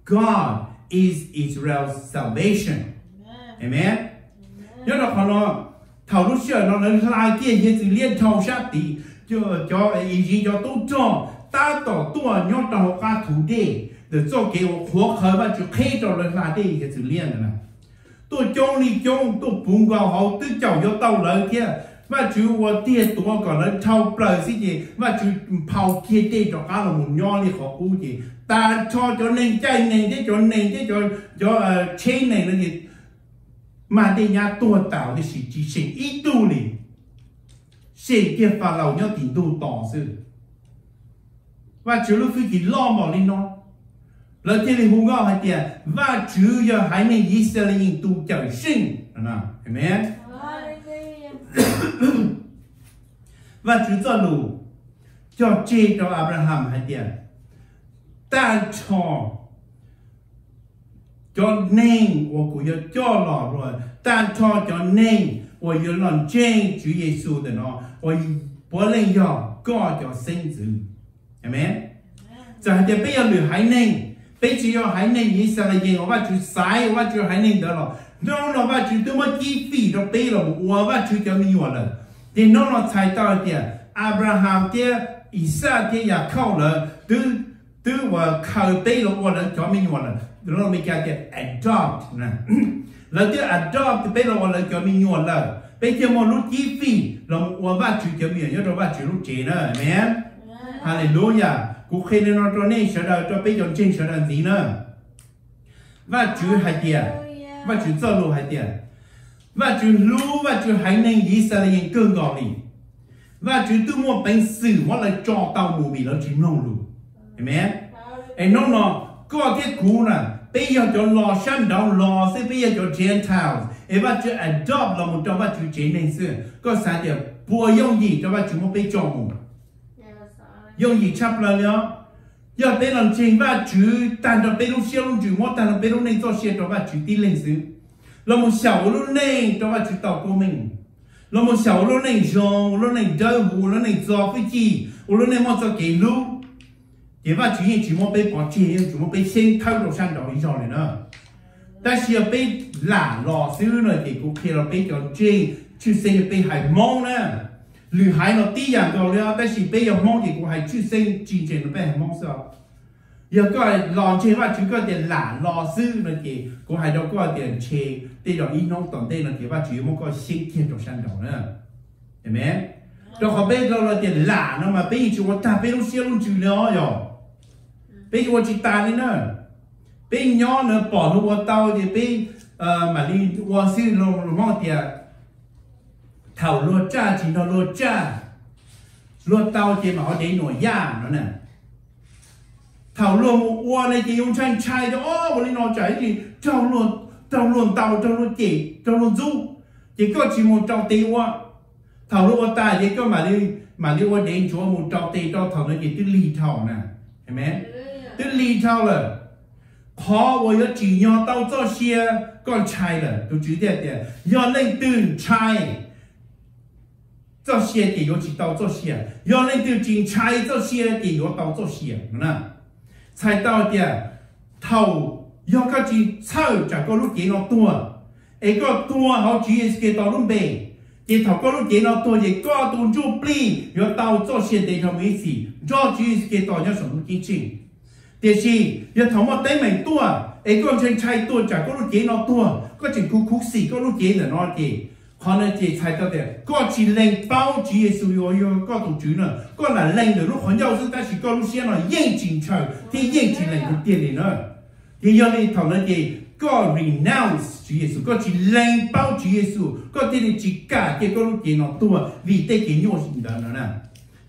，God is Israel's salvation，对没？要那看喏，头路晓得喏，拉建也是连头下地，就叫以前叫都种，打到多鸟到花土地。để cho cái khó khởi và chịu khai cho lên là đi cái sự liên này tôi trong đi trong tôi bùng vào họ tôi chào cho tàu lợi kia và chịu và tiền tôi còn lên thâu lời gì và chịu phao kia đi cho cá là một nho đi họ cú gì ta cho nên chạy này thế cho trên này là gì mà đi nhà tôi tạo thì chỉ sinh ít tu đi sinh kia phá lầu nhau tiền tu tỏ sự và chịu lúc khi lo mà lên nó lời thiên lý hùng ngao hay tiền và chủ yếu hai nên Israel tu trở sinh, amen. Và chủ cho lù cho chế cho Abraham hay tiền ta cho nên và cũng cho lọ rồi ta cho nên và yêu lòng chế chủ Giêsu để nó và bỏ lên có cho sinh tử, amen. Giờ bây giờ lù hai nên bây giờ hai nên Israel人，我把就晒，我就还能得了。nó vắt chú tôi mới chi phí nó bê là một vắt chú cho mình nhiều lần thì nó thay tao thì Abraham thì Isaac thì nhà khâu là từ và khâu bê là một lần cho mình nhiều lần nó mới cái adopt nè là từ adopt bê là một lần cho mình nhiều lần bây giờ một lúc chi phí là một vắt chú cho mình nhớ rồi vắt chú lúc chế nữa amen hallelujah cũng khi nó cho nên sẽ đợi cho bây giờ trên sẽ đợi gì nữa vắt chú hai tiền vắt chú cho luôn hai tiền vắt chú lưu vắt chú hai nên gì sẽ là những cơn gò lì vắt chú tôi muốn bánh sử hoặc là cho tao mù bị nó chỉ nông luôn amen ấy nó có cái cú nè bây giờ cho lò săn đào lò sẽ bây giờ cho Gentiles ấy vắt chú adopt là một trong vắt chú chế nên xưa có sao thì bùa用gì cho vắt chú muốn bây cho mù用gì chấp là nhá giờ bây giờ chính vắt chú tan cho bây lúc xưa lúc chú muốn tan cho bây lúc này cho xưa cho vắt chú đi lên xứ là một sầu lúc này cho vắt chú tàu của mình là một sầu lúc này giòn lúc này đau lúc này gió với chi lúc này muốn cho cái lúc thì vắt chú chỉ muốn bây bỏ chi chú muốn bây xem thâu đồ sang đầu ý giòn này nữa ta xưa bây là lò xứ rồi thì cũng khi là bây cho chi chú xem bây hải mong nè lừa hải nó tí dạng rồi đó ta chỉ bây giờ mong thì cũng hải chú xem chi trên nó bây hải mong sao giờ có lò chế vắt chú có tiền là lò xứ rồi thì cũng hải đâu có tiền chế thì đó ý nông tổng tên là thì vắt chú muốn có xem thiên đồ sang đầu nữa amen đó họ bây giờ là tiền là nó mà bây giờ chúng ta bây giờ xưa luôn chú nữa rồi bây giờ chỉ ta đi nữa bây giờ nhỏ nữa bỏ nó tao thì bây mà đi qua xứ nó mong tiền thảo lúa cha chỉ nó lúa cha lúa tao chỉ mà họ để nổi da nó nè thảo lúa một qua này chỉ dùng chanh chai đó bọn nó chạy thì trâu luôn tàu trâu luôn chỉ trâu luôn du chỉ có chỉ một trâu tê qua thảo lúa ta chỉ có mà đi qua đến chỗ một trâu tê cho thảo nó chỉ tức ly thảo nè amen tức ly thảo là khó với nó chỉ nhau tao cho xe con trai là tôi chỉ để do lên từ trai做些的有几刀做些，要那就进菜做些的有刀做些，那菜刀的头要个进炒就个路见了多，一个多好主要是给到路背，给头个路见了多，一个动作不要刀做些的就没事，主要是给到要什么进去，但是要头毛得没多，一个进菜多就个路见了多，个进苦死个路见了那的。họ nói chỉ thay cho để có chỉ lên bao chỉ số yo có tổ chức nữa có là lên được lúc họ giao sự ta chỉ có lúc xem là yên chỉnh trời thì yên chỉnh lên được tiền này nữa thì giờ này thằng nói chỉ có renounce chỉ Giêsu có chỉ lên bao chỉ Giêsu có tiền chỉ cả cái có lúc tiền nó tua vì thế cái nhau gì đó nè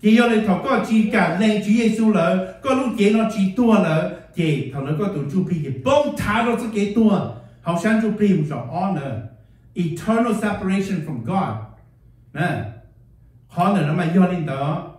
thì giờ này thằng có chỉ cả lên chỉ Giêsu là có lúc tiền nó chỉ tua là thì thằng nói có tổ chức thì bông thả nó sẽ cái tua họ sáng chụp phim cho honor eternal separation from God nè họ nữa nó mà do lên đó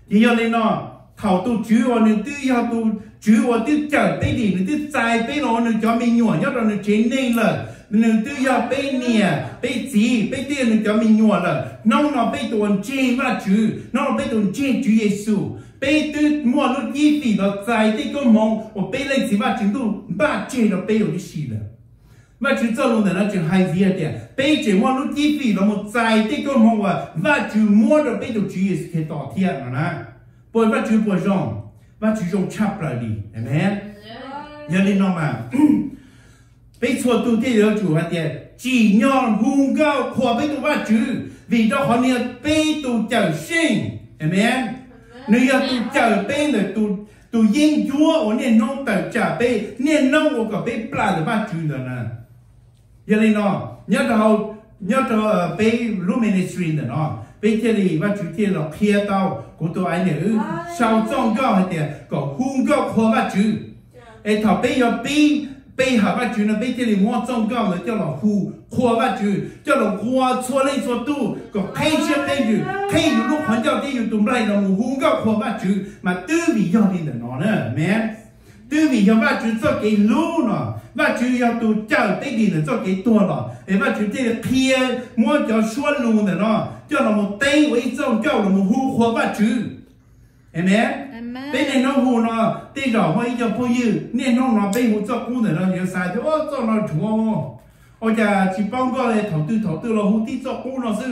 thì do lên nó thầu tu chữ vào nên tư do tu chữ vào tư trời bây đi nên tư dài bây nó nên cho mình nhủa nhất là nên chế nên là nên tư do bây nè bây gì bây tiền nên cho mình nhủa là nó bây tuần chế và chữ nó bây tuần chế chữ Giêsu bây tư mua lúc gì thì nó dài thì có mong và bây lên gì mà chứng tu ba chế nó bây giờ đi xí là mà chú cho luôn là chú hay gì đấy, bây giờ mua lúc chi phí là một dài tích công hông và chú mua được bây giờ chú is cái tỏ thiệt mà nè, bởi và chú bồi rong và chú dùng chắp lại đi, amen. Giờ đi nó mà, bây giờ tu thế đó chú hay đấy, chỉ nhon hung cao khoa bây giờ và chú vì đó họ nên bây giờ chờ sinh, amen. Nếu tu chờ bây giờ tu yên chúa ở nên nông tự trả bây nên nông ở cả bây pla để và chú nữa nè. Giờ này nó nhớ đâu bây lúc ministry nữa nó bây giờ thì và chủ thiên là kia tao của tôi anh nữ sau trong cao hay tiền có hung cao khó và chủ ấy thọ bây giờ bây học và chủ nó bây giờ thì mua trong cao là cho là hung khó và chủ cho là hoa xua lên xua tu có thay chưa thay chủ thay lúc hoàn giao thì tụi này là một hung cao khó và chủ mà tư vì do đi nữa nó nữa mẹ tư vì do và chủ cho cái lú nó và chú要tu教对的人做给多了，哎，và chú这个偏摸叫说路的呢，叫我们单位种叫我们呼活và chú, amen. Bên này nó hù nó, đây rồi họ ý cho bao nhiêu, nên nó bên hù cho cũng được nó nhiều sai chứ, cho nó chúa, 我家去帮过来投资了，好啲做工老师，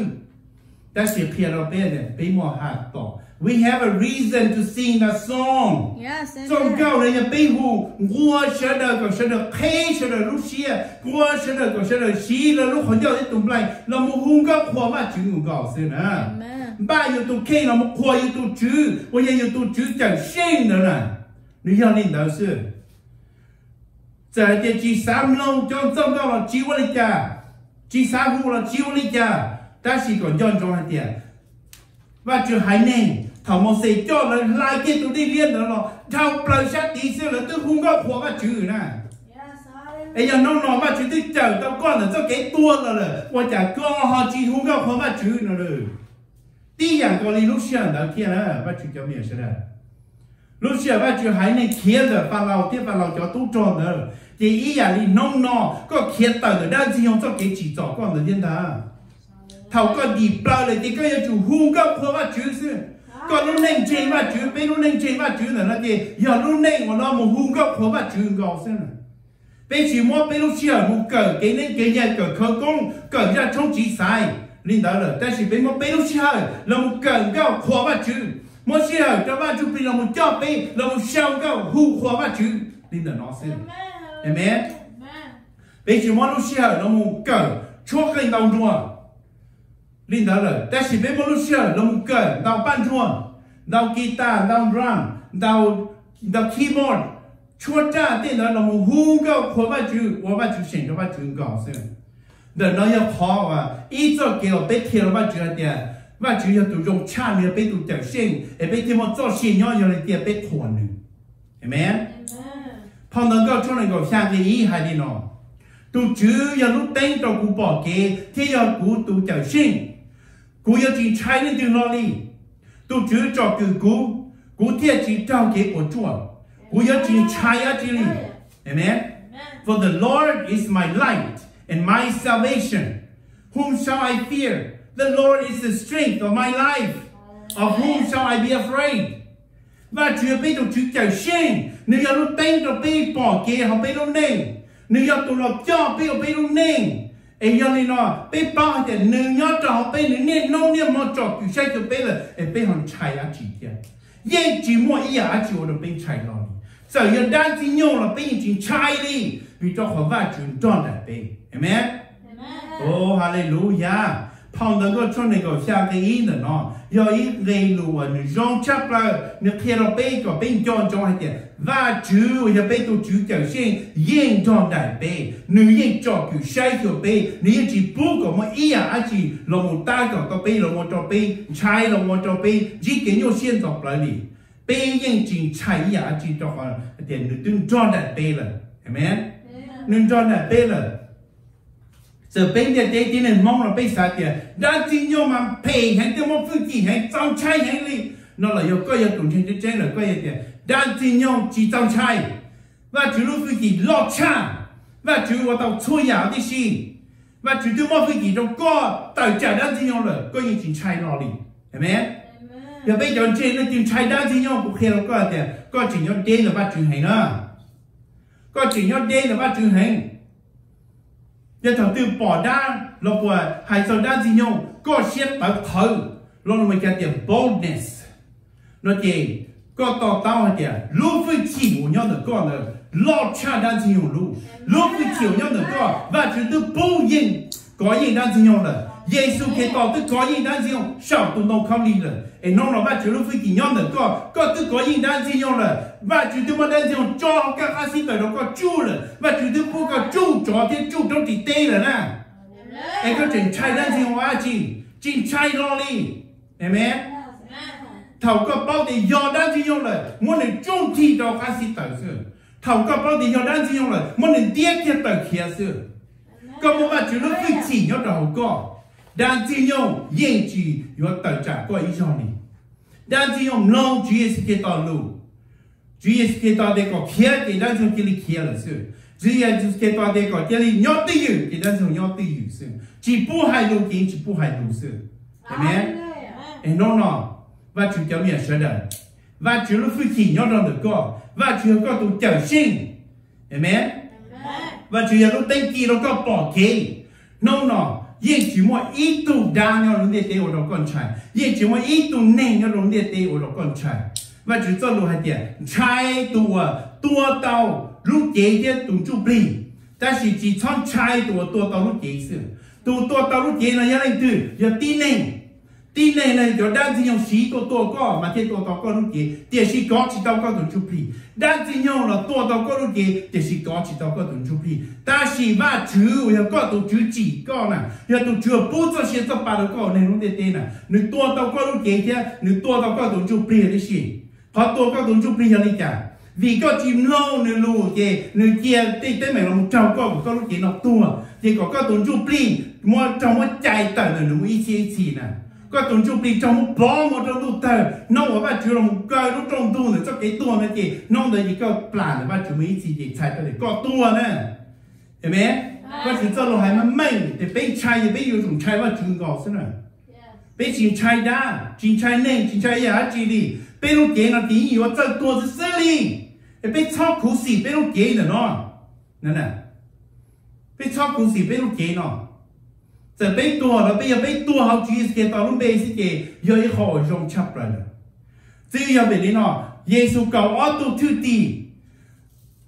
但是骗了别人，别莫吓到。We have a reason to sing that song. Yes. 宗教人家背后，我晓得个晓得，黑晓得路线，我晓得个晓得，西了路很叫人懂不来，那么红个火嘛就有搞事呢。把有都开，那么火有都煮，我也有都煮讲信的呢。你要领导是。在这G3路将宗教了招你家，G3户了招你家，但是còn dân trong hai tiền, và chưa hai nền, thảo một xây cho là lại cái tụi đi liên đó là, thảo lời sát tí xưa là tôi không có khóa chữ nè, ấy giờ nó mà chữ tôi chờ tao con là cho cái tua rồi, và chả có họ chỉ không có khóa chữ nữa rồi, tí dạng có đi lúc xưa đó kia nữa, và chữ cho miệng sẽ đây. Lúc xưa ba chú hãy nên kia rồi và lâu tiếp và lâu cho tú tròn nữa thì ý là đi nông nọ có kia tờ rồi đang gì không cho cái chỉ rõ con rồi thiên ta thầu có đi bao rồi thì cái chủ hung cấp của ba chú xưa còn lúc nên chơi ba chú bây lúc nên chơi ba chú nữa là gì giờ lúc nên mà nó một hung cấp của ba chú gò xưa này bây chỉ mua bây lúc xưa một cờ cái nên cái nhà cờ khởi công cờ ra trong chỉ sai linh đạo rồi但是bây mua bây lúc xưa là một cờ cao của ba chú một xưa cho ba chú bây là một cho bây là một sao cao hung của ba chú linh đạo nó xưa amen bây chỉ mua lúc xưa là một cờ chúa cái đầu đùa linh đạo rồi但是bây mua lúc xưa là một cờ đầu ban đùa đầu guitar đầu drum đầu keyboard chúa cha tên là một hung cao của ba chú của ba chú sinh cho ba chú cao xưa để nó yêu khó và ý cho kiểu bé thiệt ba chú tiền ba chú yêu tụ dùng cha mình bé tụ tiểu sinh để bé thêm một cho sinh nhau rồi tiền bé thuần nữa amen phong năng cao cho này có sang cái ý hay đi nó tụ chú yêu lúc đánh cho cụ bỏ kế thì yêu cụ tụ tiểu sinh cụ yêu chỉ trái lên từ nó đi tụ chú cho cụ thiệt chỉ trao kế của chúa cụ yêu chỉ trái ở chỉ đi amen for the Lord is my light and my salvation. Whom shall I fear? The Lord is the strength of my life. Of whom shall I be afraid? Và Chúa biết được Chúa chào sinh. Nếu như lúc tên cho biết bỏ kia họ biết lúc nên. Nếu như tụi nó cho biết lúc nên. Ấy như này nó biết bỏ thì nếu như cho họ biết nên nông niệm mà cho Chúa sẽ cho biết là biết họ chạy á chỉ kia. Yên chỉ mua ý á chỉ ở bên chạy nó. Giờ như đang chỉ nhau là bên chỉ chạy đi. Vì cho họ va Chúa tròn lại bên. Amen. Oh hallelujah. Phong đó có cho này có sang cái ý nữa nó. Do ý gây lùa nó rong chắc là nó kia nó bê có bên cho hai tiền. Và chú ya bê tổ chú chào sinh yên tròn đại bê. Nếu yên cho cứ sai cho bê. Nếu yên chỉ bố có một ý à chỉ là một ta có bê là một cho bê. Chai là một cho bê. Chỉ cái nhau xuyên dọc lại đi. Bê yên chỉ chai ý à chỉ cho họ tiền nó tương tròn đại bê là. Amen. Nên tròn đại bê là. Giờ bên kia đây thì nên mong là bây giờ thì đã chỉ nhau mà pay hay tiêu một phương chỉ hay trong chai hay đi nó là có yêu tổng trên trên là có yêu tiền đã chỉ nhau chỉ trong chai và chủ lúc phương chỉ lọt cha và chủ vào tàu xuôi nhà đi xí và chủ tiêu một phương chỉ trong có tài trả đã chỉ nhau là có yêu chỉ chai nó đi amen giờ bây giờ trên nó chỉ chai đã chỉ nhau cũng khi nó có tiền có chỉ nhau đen là ba chủ hành nữa có chỉ nhau đen là ba chủ hành giờ thằng tiêu bỏ đa là của hai số đa gì nhau có xét tới thử lo nó mới cái tiền boldness nó chỉ có tao tao hay tiền lúc phải chịu nhau được con rồi lo cha đa gì nhau lúc phải chịu nhau được con và chúng tôi bố yên có gì đa gì nhau rồi Giêsu kêu tao tôi có gì đa gì nhau sao tôi đâu không đi rồi ấy nó là ba chúng lúc phải chịu nhau được con tôi có gì đa gì nhau rồi và chúng tôi mà đa gì nhau cho các bác sĩ tới đó có chu rồi và chúng tôi bố có chu cho thì chu trong chỉ tê rồi nè ấy có chuyện trai đa gì nhau chỉ trai lo đi amen thầu có bao thì do đa gì nhau rồi muốn để chung thì đó bác sĩ tới xưa thầu có bao thì do đa gì nhau rồi muốn để tiếc thì tới kia xưa có một bạn chúng lúc phải chỉ nhau đầu có đàn chỉ nhau yên chỉ có tự trả có ý cho này đàn chỉ nhau lâu Chúa Giêsu Kitô luôn Chúa Giêsu Kitô để có kia thì đàn chúng kia kia là sự Chúa Giêsu Kitô để có kia thì nhau tiêu thì đàn chúng nhau tiêu sự chỉ bù hai luôn kiến chỉ bù hai luôn sự amen nó và Chúa cho mình sẽ đợi và Chúa lúc phải chỉ nhau đó được có và Chúa có tụ trở sinh amen và chủ lúc tên kia nó có bỏ kế nông nọ yên chỉ mỗi ít tu đa nhau luôn để tê ở đó con trai yên chỉ mỗi ít tu nền nhau luôn để tê ở đó con trai và chủ cho luôn hai tiền trai tua tàu lúc chế thế tụng chú bì ta chỉ chọn trai tua tàu lúc chế sự tua tàu lúc chế là như này từ giờ tin này cho đang chỉ nhau xí tua có mà thế tua tàu có lúc chế thì xí có chỉ tàu có tụng chú bì đang chỉ nhau là tua tàu có lúc chế thì xí có chỉ tàu có tụng chú bì ta xí ba chữ giờ có tụng chữ chỉ có nè giờ tụng chữ bút cho xí cho ba được có này lúc để tên nè nếu tua tàu có lúc chế thế nếu tua tàu có tụng chú bì thì xí họ tua có tụng chú bì là gì cả vì có chim lâu nữa luôn kì nữa kia tới mày làm trâu có lúc kì nó tua thì có tụng chú bì mua trong một chạy tận là nó ít xí nè có tụng chú bì trong một bó một trong lúc tờ nó ở ba chú là một cây lúc trong tua nữa cho cái tua này kì nó để gì có plan ba chú mấy xí gì chạy tới có tua nè hiểu mấy có chú cho nó hay mà mình thì bây chạy thì bây giờ dùng chạy ba chú ngỏ xí nè bây chỉ chạy đá chỉ chạy nền chỉ chạy giá chỉ đi bây lúc kì nó tí nhiều cho tua sẽ xử lý bây chọc cú sĩ bây lúc kì nữa nè bây chọc cú sĩ bây lúc kì nó giờ bây tua là bây giờ bây tua học chỉ cái tao lúc bây giờ cái giờ họ dùng chấp rồi chứ giờ bây giờ nó Giêsu cầu ở tu thứ ti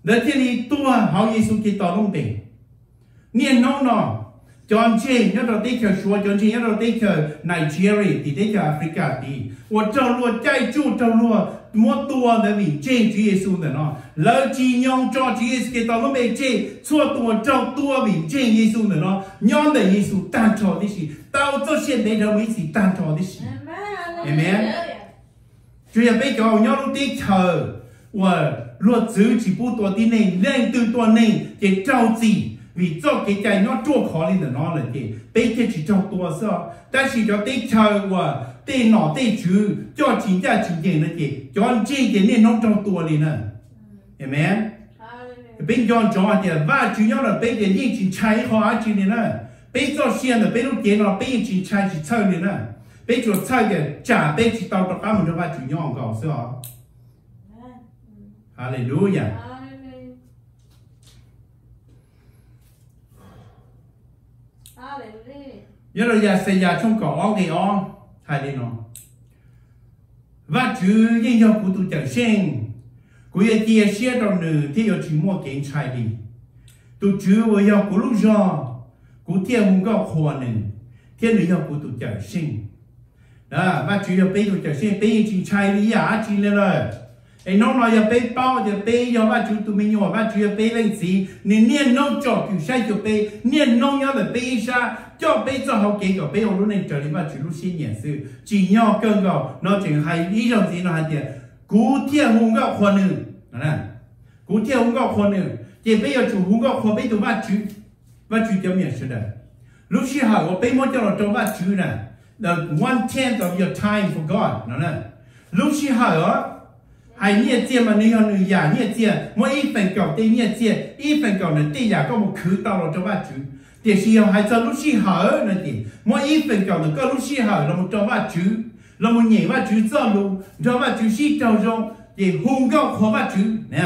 để thế này tua họ Giêsu cái tao lúc bây niên nó John Chen nhớ đầu tiên chờ xua John Chen nhớ đầu tiên chờ Nigeria thì đến chờ Africa thì我走路在住走路摸多的米见主耶稣的呢，老几用照主耶稣给到了没见，错多照多米见耶稣的呢，让的耶稣单朝的是，到这些内容为是单朝的是，明白？主要被叫让路的chờ，我若只只不多的内，人对多内也着急。vì cho cái cây nó chua khó lên là nó là gì bây giờ chỉ trong tua sao ta chỉ cho tê chờ và tê nọ tê chữ cho chính ra chính gì là gì cho anh chị cái nên nó trong tua lên nè hiểu không bên cho thì và chủ yếu là bây giờ những chính trái họ chỉ này nè bây giờ xem là bây lúc kia nó bây giờ chính trái chỉ chơi này nè bây giờ chơi cái trả bây chỉ tao tập mình cho và chủ yếu搞sao Hallelujah nhớ là giờ xây nhà trong cỏ cái ó hay đi nó và chữ những dòng của tụi chẳng sen của những chia sẻ đầu nữ thì giờ chỉ mua kiện trái đi tụi chữ với dòng của lúc giờ của thiên hùng cao khoa nữ thiên nữ dòng của tụi chẳng sen đó và chữ giờ bây tụi chẳng sen bây chỉ trái đi à chỉ lên rồiไอ้น้องเราอย่าไปเป้าอย่าไปยอมว่าจูตุมิโยว่าจูอย่าไปเล่นสีเนี่ยน้องจอดอยู่ใช่จะไปเนี่ยน้อง要的ไป一下จอดไปจอดเขาเก่งก็ไปเอาลูกในจอดนี่ว่าจูลูก新年是只要更高那就还一种是那还点古天红个คนหนึ่งนะ古天红个คนหนึ่งจะไปเอาจู红个คนไปตัวว่าจูจะมีอะไรลูกที่หาว่าไปมั่วจะเราตัวว่าจูนะ the 1/10 of your time for God นะลูกที่หาai nhẹ chia mà nếu người già nhẹ chia mỗi ít phần cầu tây nhẹ chia ít phần cầu này tây già có một khứ tao là cho ba chữ thì khi hai cho lúc xí hở này thì mỗi ít phần cầu này có lúc xí hở là một cho ba chữ là một nhẹ ba chữ cho ba chữ xí trâu rong thì hùng cao khó ba chữ nè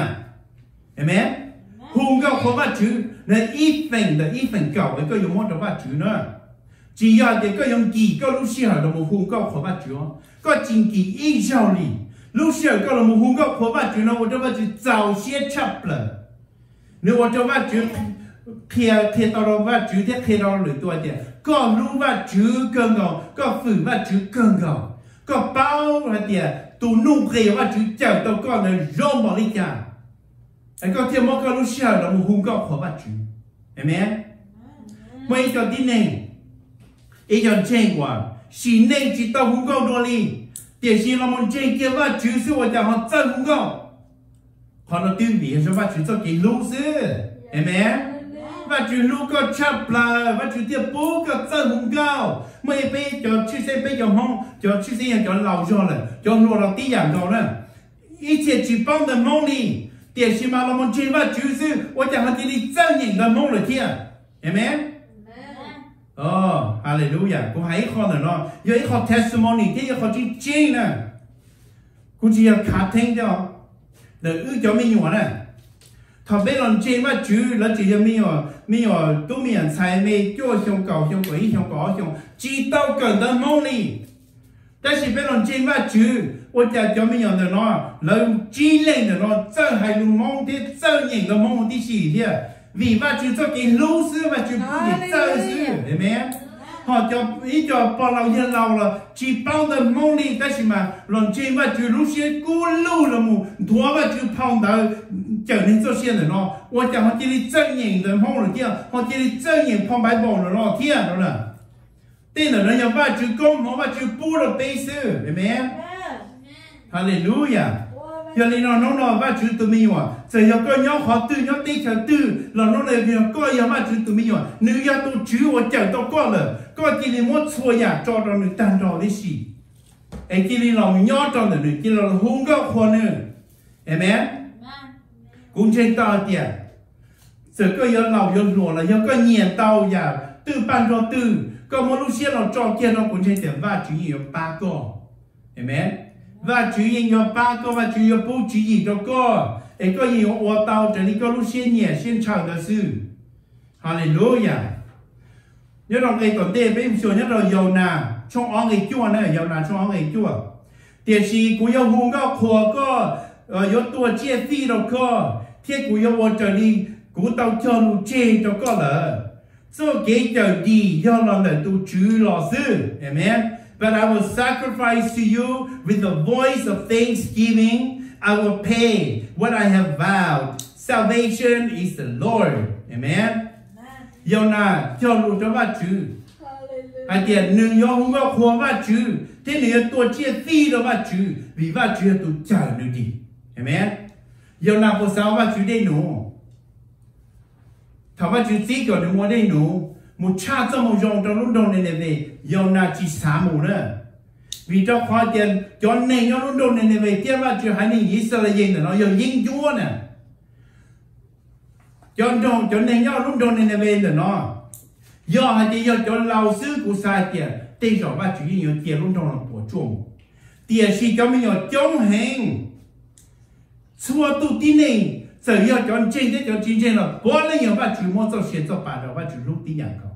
hiểu không hùng cao khó ba chữ là ít phần cầu ấy có dùng một cho ba chữ nữa chỉ giờ thì có dùng kỳ có lúc xí hở là một hùng cao khó ba chữ có chính kỳ ít giao lý lúc xưa có là một hùng gốc của bác chú nó một trong bác chú giàu xe chấp là nếu một trong bác chú thiệt tao bác chú thiệt tao lưỡi tua thì có lúc bác chú cơn gạo có phử bác chú cơn gạo có bao là thì tụ nung kề bác chú chờ tao con là rôm bỏ đi chả anh có thêm một cái lúc xưa là một hùng gốc của bác chú em nghe mấy cho tin này ý cho chênh quá xí nên chỉ tao hùng gốc đua đi để xin là một chuyện kia và chú sư của họ chân không có họ nó tiêu vị cho và chú cho cái lũ sư em và chú lũ có chấp là và chú tiếp bố có chân không có mấy bé cho chú sẽ bé cho không cho chú sẽ cho lâu cho là cho lũ là tí dạng đó nè ít切chỉ帮的梦里để xin mà là một chuyện và chú sư của họ chỉ đi chân nhìn的梦了kia em hallelujah กูให้ข้อหนึ่งเนาะยังไอ้ข้อ testimony ที่ยังข้อจริงๆนะกูจะขาดทิ้งเดียวเดี๋ยวจะไม่หยวนนะ thọ bên lòng trên vắt chú là chỉ là mi ở tu miền xài mi cho xong cầu xong quỷ xong cỏ xong chỉ tao cần tới mong đi但是别人进发主，我叫咩样的喏，人只领的喏，真系用梦的真人的梦的事的，为发主做给老师发主不的真事，对没？好叫一叫把老人老了，只帮的梦里，但是嘛，人进发主路线过路了么，多发主碰到叫人做些的喏，我讲我这里真人的梦了天，我这里真人碰白棒了喏天了。tên là nó va chữ công nó va chữ pu là bê sư, amen, hallelujah. Giờ này nó va chữ tụi mình à, giờ giờ coi nhau họ tư nhau tê chờ tư, là nó này giờ coi giờ va chữ tụi mình à, nếu giờ tôi chữ tôi chờ tôi coi là, coi chỉ là một số nhà cho nó người tan cho đấy gì, ấy chỉ là lòng nhỏ cho nó chỉ là hung gạo khoan nữa, amen. Cũng trên tao tiền, giờ coi giờ lòng giờ lúa là giờ coi nhiệt tao giờ tư ban cho tư. Có một lúc xưa nó cho kia nó cũng trên tiền và chủ yếu ba cô, amen. Và chủ yếu ba cô và chủ yếu bố chủ yếu cho cô, ấy có nhiều ô tàu trở đi có lúc xưa nhẹ xuyên chào được sư, hallelujah. Nhớ rằng cái còn tê với số nhất là giàu nà trong ông người chua này giàu nà trong ông người chua, tiền sĩ cũng yêu hùng cao khổ cô, yêu tua chia phi đâu cô, thiết cũng yêu ô trở đi cũng tàu cho lũ chê cho cô là. So cái giờ đi do là tu chữ lò sư, amen. But I will sacrifice to you with the voice of thanksgiving. I will pay what I have vowed. Salvation is the Lord, amen. Do na cho luôn cho vắt chữ. Hai tiền nương do không có khoa vắt chữ. Thế nên tôi chia phi đó vắt chữ vì vắt chữ tôi chờ được đi, amen. Do na có sao vắt chữ đây nữa. Thảo vắt chữ gì còn được mua đây nữa. Một cha cho một dòng trong lúc đầu này về do na chỉ xả mù nữa. Vì cho khoa tiền cho nên cho lúc đầu này về tiền vắt chữ hai này ý sao là gì nữa nó giờ dính chúa nè. Cho nên cho lúc đầu này về là nó. Do hai thì do cho lão sư của sai tiền tiền cho vắt chữ nhiều tiền lúc đầu là bỏ chuông. Tiền chỉ cho mình ở trong hành. Xua tu tin này. Giờ要讲真的讲真正了，不能要把主摸做写做把的，把主录的样高，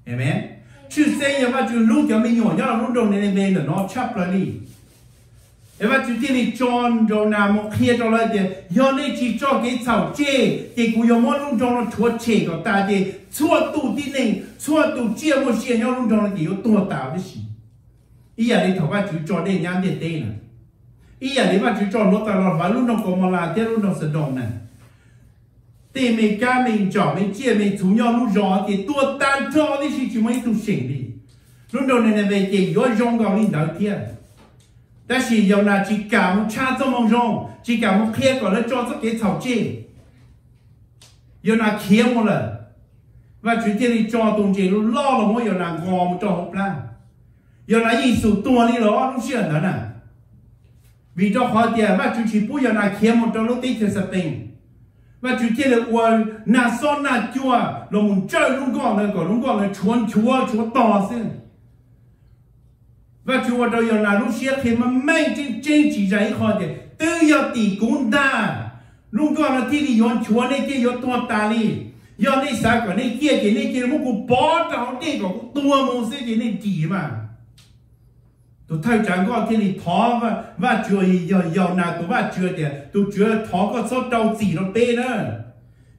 明白？去生要把主录叫没用，要录到那边的，喏，插了哩。要把主这里装着那么贴着了的，要你去做给草芥，结果要么录着了错切个大的，错度的呢，错度节目线要录着了的有多大的事？伊呀，你头把主做的样的对呢？伊呀，你把主做落到了，把录到过么啦？这录到是动呢？Thì mình ca mình trỏ mình chia mình chú nhau lúc gió thì tua tan cho đi thì chỉ mấy tu sinh đi lúc đầu này về chỉ gió rong gạo lên đầu tiên ta chỉ giờ là chỉ cả một cha cho mong rong chỉ cả một khe còn là cho tất cái thảo chê giờ là khe một lần và chủ tiên đi cho tung chê lúc lo là mỗi giờ là ngò một trò hộp la giờ là gì số tua đi đó lúc xưa đó nè vì cho khó tiền và chủ chỉ bố giờ là khe một trò lúc tí thì sập tình và chủ tiết là uốn na son na chua là muốn chơi lúc gọn là chuồn chúa to xí và chúa đâu giờ là lúc xưa khi mà mấy trên chỉ dạy khó thì tự do tỷ cũng đa lúc gọn là thì đi yon chúa này kia yon to ta đi yon này sao cái này kia một cú bỏ vào đây có tua một xí cái này chỉ mà tôi thấy chẳng có thiên lý thọ và chúa giờ nào tôi và chúa thì tôi chúa thọ có số đầu gì nó bê nữa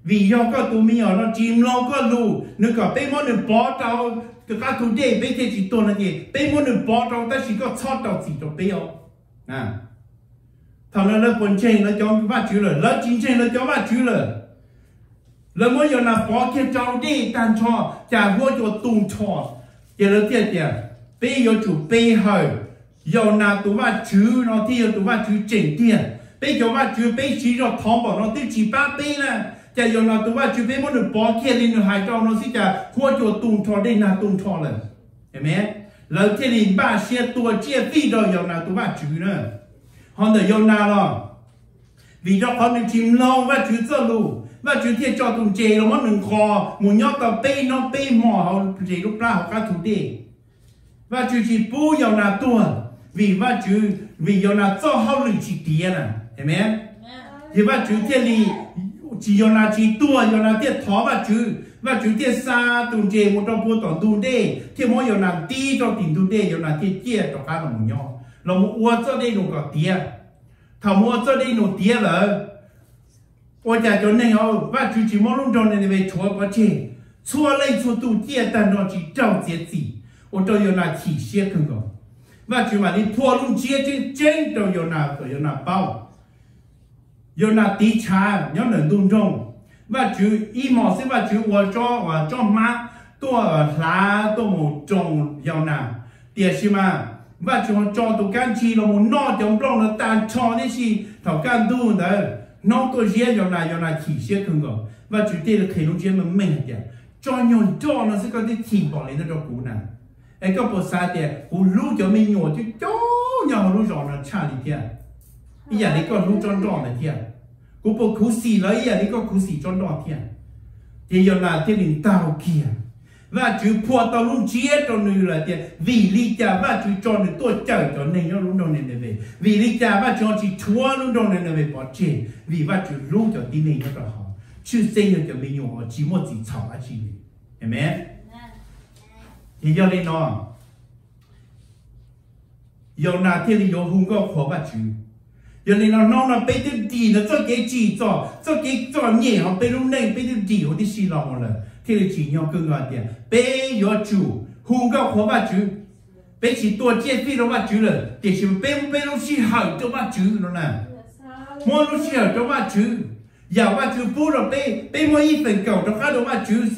vì do có tôi mình ở nó chìm lâu có lù nếu có bê món được bỏ đầu cái thủ đề bê thế chỉ tôi là gì bê món được bỏ đầu ta chỉ có số đầu gì nó bê không à thằng nó quần trên nó cho và chúa rồi nó chính trên nó cho và chúa rồi nó mới giờ nào bỏ cái đầu đi tan cho chả vô cho tung cho giờ nó tiệt tiệt bây giờ chủ bây giờ giờ nào tụi ba chú nó thì tụi ba chú chỉnh tiền bây giờ ba chú bây chỉ cho thòng bảo nó chỉ ba bây nè giờ giờ nào tụi ba chú bây muốn được bỏ kia lên được hai trâu nó sẽ chả khoa cho tung thò đây là tung thò lên hiểu không? Rồi thì liền ba xe tua chia phi rồi giờ nào tụi ba chú nữa họ để giờ nào rồi vì cho họ được chìm lâu và chú cho luôn và chú thiệt cho tụi chè nó mất đừng kho một nhóc tao bây nó bây mỏ họ chỉ lúc ra họ các thủ đề và chú chỉ bố giờ nào tua vì giờ nào cho họ lười chỉ tiền nè, hiểu không? Thì và chú thiên lý chỉ do là chỉ tua do là tiết thó và chứ tiết xa tụi chế một trong bộ tổng tụi đê thì mỗi do là tí cho tình tụi đê do là tiết chia cho cả là một nhau là một uất cho đây nó có tiết thảo mua cho đây nó tiết là ôi chả cho nên họ và chứ chỉ mỗi lúc trong này về chúa có chế chúa lấy chúa tụi chia tan nó chỉ trao chế gì ôi cho do là chỉ xe không có và chứ mà đi thua luôn chia trên cho do là bao do là tí cha nhớ lần tôn trọng và chứ ý mò sẽ và chứ cho má tôi lá tôi một trồng do nào tiền gì mà và chứ cho tôi can chi là một nọ trong trong là tan cho đấy gì thảo can tu đấy nó có gì do là chỉ sẽ không có và chứ đây là khi lúc chuyện mình hết vậy cho nhon cho nó sẽ có cái chỉ bỏ lên nó cho cú nào ấy có bộ sa tiền cú lú cho mình nhổ chứ cho nhau lú rõ nó cha đi kia bây giờ đấy có lú tròn tròn này kia cú bộ cú xì lấy giờ đấy có cú xì tròn tròn kia thì giờ là tiền đình tàu kia và chứ phua tàu lú chia cho người là tiền vì lý cha và chứ cho người tôi chờ cho nên nó lú đồ này về vì lý cha và cho chỉ chúa lú đồ này về bỏ chế vì và chứ lú cho tí này nó cho họ chứ xây cho mình nhổ chỉ một chỉ chảo á chỉ amen thì do nên nó do là thiên lý do hung có khó bắt chứ do nên nó bây giờ đi nó cho cái chỉ cho nhẹ họ bây lúc này bây giờ đi họ đi xí lòng rồi thiên lý chỉ nhau更高点bây giờ chủ hung có khó bắt chứ bây chỉตัวเจ็บพี่เราbắt chứ rồi để chỉ bây lúc xí hở cho bắt chứ nó nè mỗi lúc xí hở cho bắt chứ giờ bắt chứ bố rồi bây mỗi ít phần cầu cho các đồ bắt chứ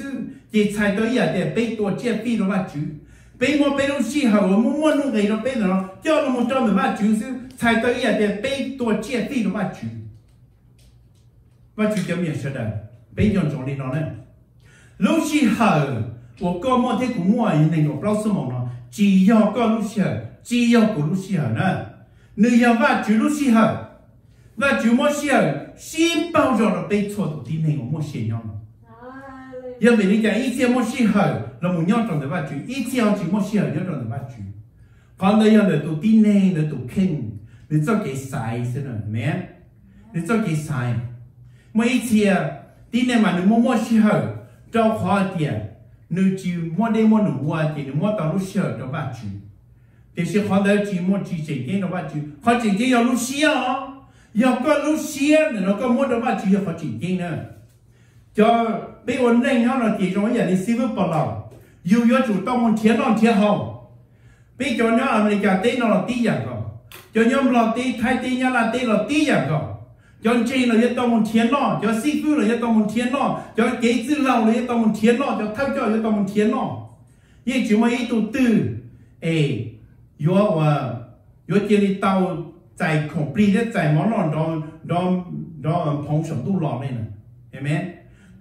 chỉ sai tới giờ để bâyตัวเจ็บพี่เราbắt chứ bây một bây lúc xí hở mỗi lúc ngày nó bây nó cho nó một trăm mười bắt chứ sai tới giờ để bâyตัวเจ็บพี่เราbắt chứ cho miệng sao đây bây giờ trong đi nó này lúc xí hở của con một thế cũng mua những này của bao số mỏng nó chỉ do con lúc xí hở chỉ do của lúc xí hở nữa người giờ bắt chứ lúc xí hở và chú mua xe xin bao giờ là被错的地内我mua xe nhau因为你讲一天mua xe hở là một nhau trong đó bắt chú一天只mua xe hở nhau trong đó bắt chú còn đây là tụ地内là tụ kinh你做cái sai thế nào mẹ你做cái sai mỗi一天地内mà你mua xe hở cho khó tiền你只mua đây mua nụ mua thì mua tao lúc xe hở cho bắt chú thì sẽ khó đấy chỉ mua chỉ chỉ cái nó bắt chú khó chỉ cái要lúc xe hở giờ có lúc xia nó có muốn đâu mà chỉ có phát triển nữa cho bây ổn định nó là chỉ trong cái gì xí với bảo lòng dù có chủ động muốn thiệt hậu bây giờ nó America tây nó là tí dạng rồi cho nhóm là tí Thái tây nhà là tây là tí dạng rồi cho chị là cái tông muốn thiệt nó cho sĩ phu là cái tông muốn thiệt nó cho kế tư lâu là cái tông muốn thiệt nó cho thao cho cái tông muốn thiệt nó như chỉ mấy tụ tư yo tiền đi tàu在 complete 在网络当碰上都老嘞呢，对没？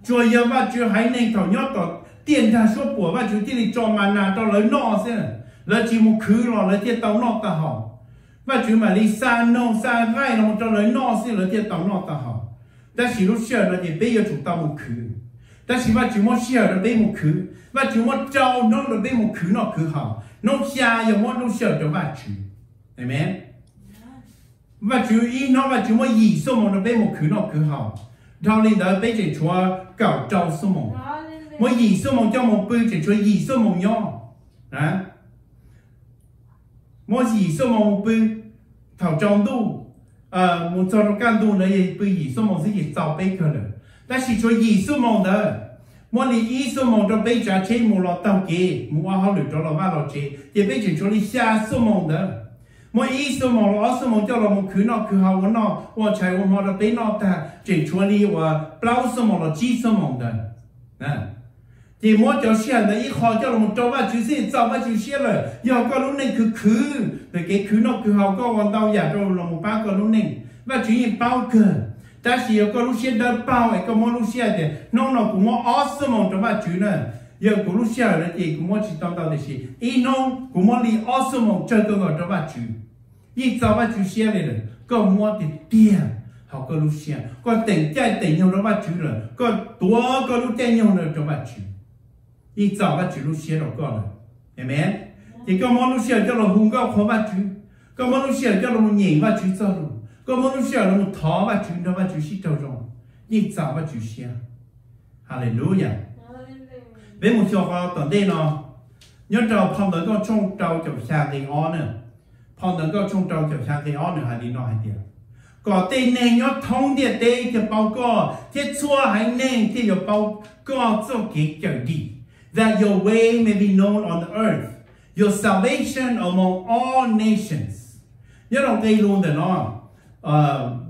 主要ว่า就还能头要到电台说播ว่า就这里装满呐，到来闹噻，来节目去了，来这到闹得好，ว่า就嘛你三弄三外了，到来闹噻，来这到闹得好，但是路线了就别要做到木去，但是ว่า就么线了别木去，ว่า就么招弄了别木去那去好，弄下要么路线就ว่า去，对没？và chú ý nó và chú mới gì số một nó bên một khứ nó khứ hậu thao lên đó bên chỉ chúa cạo trâu số một mới gì số một cho một bữa chỉ chúa gì số một nhau đó mới gì số một bữa thảo trong tu một cho nó can tu này bữa gì số một sẽ gì tạo bên cơ rồi但是chúa gì số một đó mỗi lần ý số một cho bên trả trên một lọ tàu kia một hoa lửa cho lọ ba lọ chế thì bên chỉ chúa đi xa số một đó mỗi ý số một là số một cho là một khứ nó khứ hậu nó và chạy và họ là bên nó ta chỉ cho đi và bao số một là chỉ số một đó nè thì mỗi cho xe là ý họ cho là một trâu ba chữ xe trâu ba chữ xe rồi giờ có lúc này khứ rồi cái khứ nó khứ hậu có còn tao giả cho là một ba có lúc này và chỉ bao cơ ta chỉ có lúc xe đã bao ấy có mỗi lúc xe thì nó cũng mỗi số một trâu ba chữ nữa giờ của lúc xe là thì cũng mỗi chỉ tao tao thì gì ý nó cũng mỗi đi số một chơi cái gọi trâu ba chữ ý trâu ba chữ xe này rồi có mỗi thì tiền họ có lúc xe có tỉnh chạy tỉnh nhau trâu ba chữ rồi có tua có lúc chạy nhau rồi trâu ba chữ ý trâu ba chữ lúc xe rồi có rồi amen thì có mỗi lúc xe cho là hùng có khó ba chữ có mỗi lúc xe cho là một nhện ba chữ cho rồi có mỗi lúc xe là một thó ba chữ đó ba chữ xí trâu rồi nhị sao và chủ xe hallelujah bên một chiều qua tuần đây nó nhớ trâu phong tới có trong trâu chụp xa cái ó nữa phong tới có trong trâu chụp xa cái ó nữa hay đi nói hay tiền có tên này nhớ thông địa tê thì bao có thiết xua hay nên thì bao có cho cái chờ đi that your way may be known on the earth your salvation among all nations nhớ đồng cây luôn để nó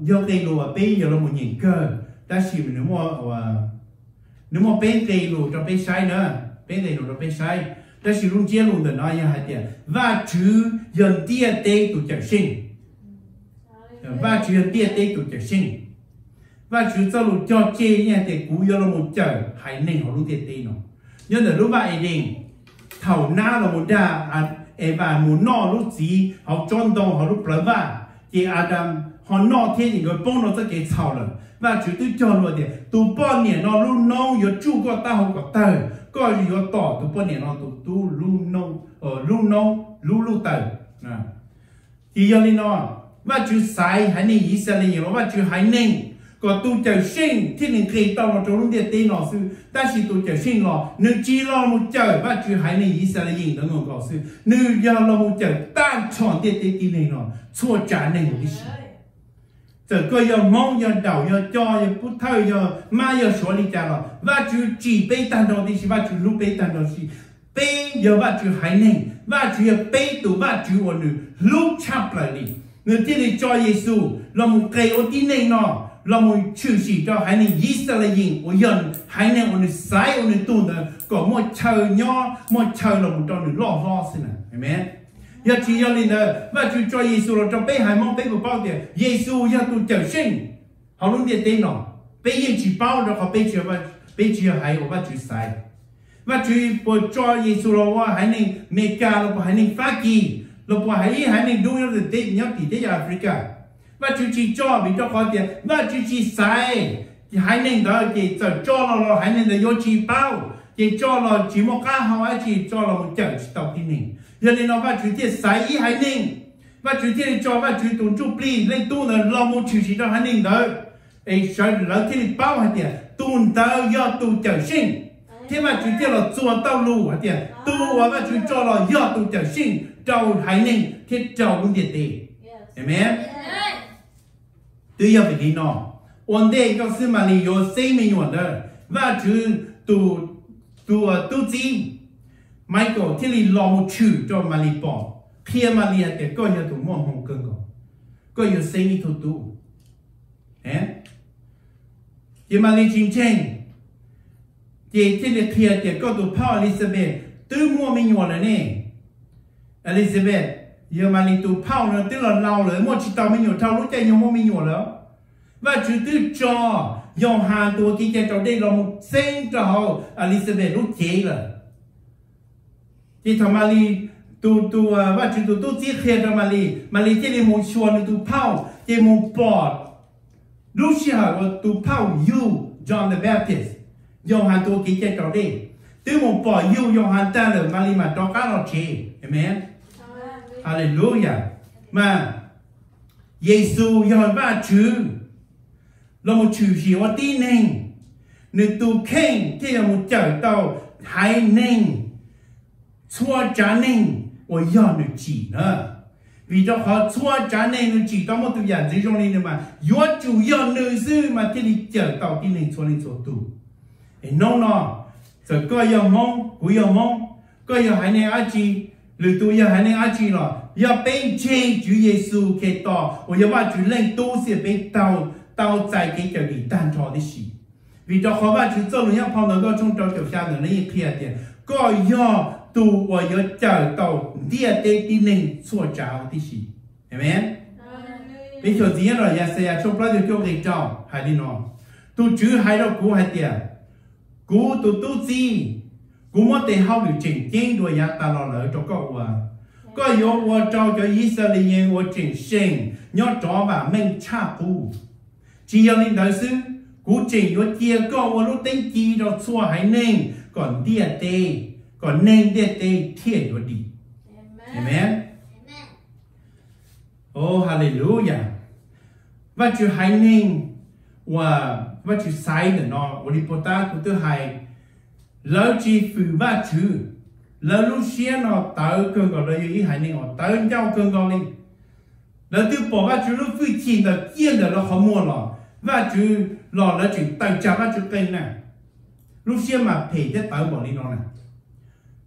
do cây luôn ở bên giờ là một nhìn cơ ta chỉ nếu mà bên cây luôn cho bên sai nữa bên cây luôn cho bên sai ta chỉ luôn chia luôn để nói như hai tiền và chữ dần tia tê tụ trở sinh và chữ dần tia tê tụ trở sinh và chữ cho luôn cho chê nha thì cú giờ là một trở hay nên họ luôn tia tê nó nhưng là lúc vậy thì thầu na là một đà và một nọ lúc gì họ chọn đâu họ lúc lấy va thì Adam họ nọ thế thì người bông nó sẽ cái thầu rồi và chữ tôi chọn rồi thì tụ bao nhiêu nó luôn nâu giờ chú có tao không có tờ có gì có tỏ tụ bao nhiêu nó tụ luôn nâu luôn tờ thì giờ đi nó và chữ sai hay nên Israel nó và chữ hay nên có tu trở sinh thì nên khi tao nó trốn địa tên nó sư ta chỉ tu trở sinh nó nếu chỉ lo một trở và chữ hay nên Israel đó ngồi có sư nếu giờ lo một trở ta chọn địa tên này nó xua trả nên một cái gì giờ coi giờ mong giờ đầu giờ cho giờ bút thơi giờ mai giờ số đi trả nó và chữ chỉ bê tan đó thì và chữ lúc bê tan đó thì bê giờ và chữ hay nên và chữ bê tu và chữ ổn được lúc chắp lại đi ngườiที่ได้cho Giêsu là một cái ổn tin này nó là một chữ chỉ cho hai người Israel của dân hai người ông sai ông tu nữa có một chờ nhỏ một chờ là một tròn lo xin à amen giờ chỉ giờ lên đó và chữ cho Giêsu là cho bé hai mong bé của bao tiền Giêsu giờ tu trở sinh họ luôn điện tên nó bé yên chỉ bao rồi họ bé chưa hai của ba chữ sai và chữ cho Giêsu là hai người Mecca là hai người Phá Kỳ là hai người đúng là để nhớ thì để Africa và chú chỉ cho vì cho khó tiền và chú chỉ sai thì hai nên đó thì cho nó hai nên là vô chỉ bao thì cho nó chỉ một cái họ chỉ cho nó một chợ chỉ tàu tin này giờ nên nó và chú thì sai ý hai nên và chú thì cho và chú tụng chú pli lên tu là lo một chú chỉ cho hai nên đó ấy sai là thì bao hai tiền tụng tao do tu chợ sinh thế mà chú thì là chùa tao lù hai tiền tu và chú cho nó do tu chợ sinh trâu hai nên thì trâu cũng tiền tiền amen tôi giờ phải đi nó ổn định có sự mà lý do xây mình ổn đó và chứ tu gì Michael thì lý lo một chữ cho mà lý bỏ khi mà lý thì có nhiều tụ mong hồng cưng có nhiều xây mình thu tu thì mà lý chính tranh thì lý khi thì có tụ Paul Elizabeth tôi mua mình ổn rồi nè Elizabeth giờ mà linh tụ Paul nó tức là lâu rồi một chỉ tao mình nhiều thao lúc chạy nhiều mua mình nhiều lắm và chú tư cho dòng hàngตัวkia chạy trong đây là một sen cho họ Elizabeth lúc chế rồi thì thằng Mali tụ và chú tụ chia khe cho Mali chế đi một xuân tụ Paul chế một bọt lúc xưa tụ Paul you John the Baptist dòng hàngตัวkia chạy trong đây từ một bọt you dòng hàng ta là Mali mà cho cá nó chế amen hallelujah mà Giêsu giờ ba chữ là một chữ gì mà tin nên nên tu khen thì là một chợ tàu hai nên xua trả nên và giờ được chỉ nữa vì cho họ xua trả nên được chỉ tao một tu giả dưới trong này mà yếu chủ giờ nữ sư mà thì đi chợ tàu tin nên xua tu nó rồi coi giờ mong cuối giờ mong coi giờ hai nên ai chi lừa tu giờ hai nên ai chi rồi giờ bên trên Chúa Giêsu kể tỏ và giờ ba Chúa lên tu sẽ bên tao tại cái chỗ đi tan trò đi xí vì cho khó ba Chúa cho người nhau phong nó trong trò kiểu xa người này kia tiền có giờ tu và giờ chờ tàu địa tê đi nên xua cháo đi xí amen bây giờ gì rồi giờ sẽ trong bao nhiêu chỗ cái trò hay đi nó tu Chúa hay đâu cú hay tiền cú tu gì cú mất tiền hao được chỉnh chỉnh đuổi nhà ta lo lỡ cho có yếu我照着以色列人我真心要找把命差不只要你老师古正有结果我都登记到错还能còn địa tê còn nên địa tê thiên有đi amen oh hallelujah và chữ hay nên và ว่าชื่อไซน์เนี่ยเนาะวันนี้พอตากูตัวไฮแล้วจีฝืนว่าชื่อแล้วลูกเชียนเนาะเต๋อเกินก่อนเลยยี่หายนี่เนาะเต๋อเจ้าเกินก่อนเลยแล้วตัวบอกว่าชื่อลูกฝืนจีนแต่เกี้ยนแต่เราขโมยหรอว่าชื่อหล่อแล้วชื่อเต๋อจับว่าชื่อเป็นน่ะลูกเชียนมาเพจจะเต๋อบอกนี่น้องน่ะ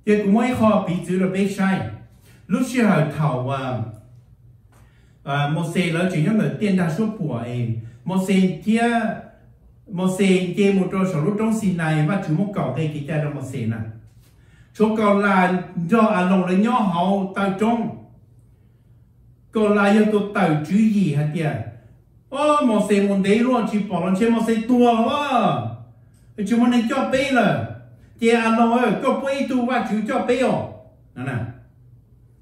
เดี๋ยวกูไม่ขอปีจื้อเราไม่ใช่ลูกเชียนเขาเท่าว่าโมเสสแล้วจริงๆเหมือนเตียนดาชั่วปัวเองโมเสสเที่ยโมเสสเกมมุดสรุปตรงสีในว่าถือมุกเก่าเตะกิจใจเราโมเสสน่ะช่วงก่อนลายย่ออารมณ์เลยย่อเขาตาจงก่อนลายยังตัวเต่าจื้อยี่ฮะเดียโอ้โมเสสมันได้รู้จีบปอนเชื่อโมเสสตัวว่าจีมันในจ่อเป้เลยเจ้าอารมณ์ก็ไปตัวว่าถือจ่อเป้อ๋อนั่นน่ะ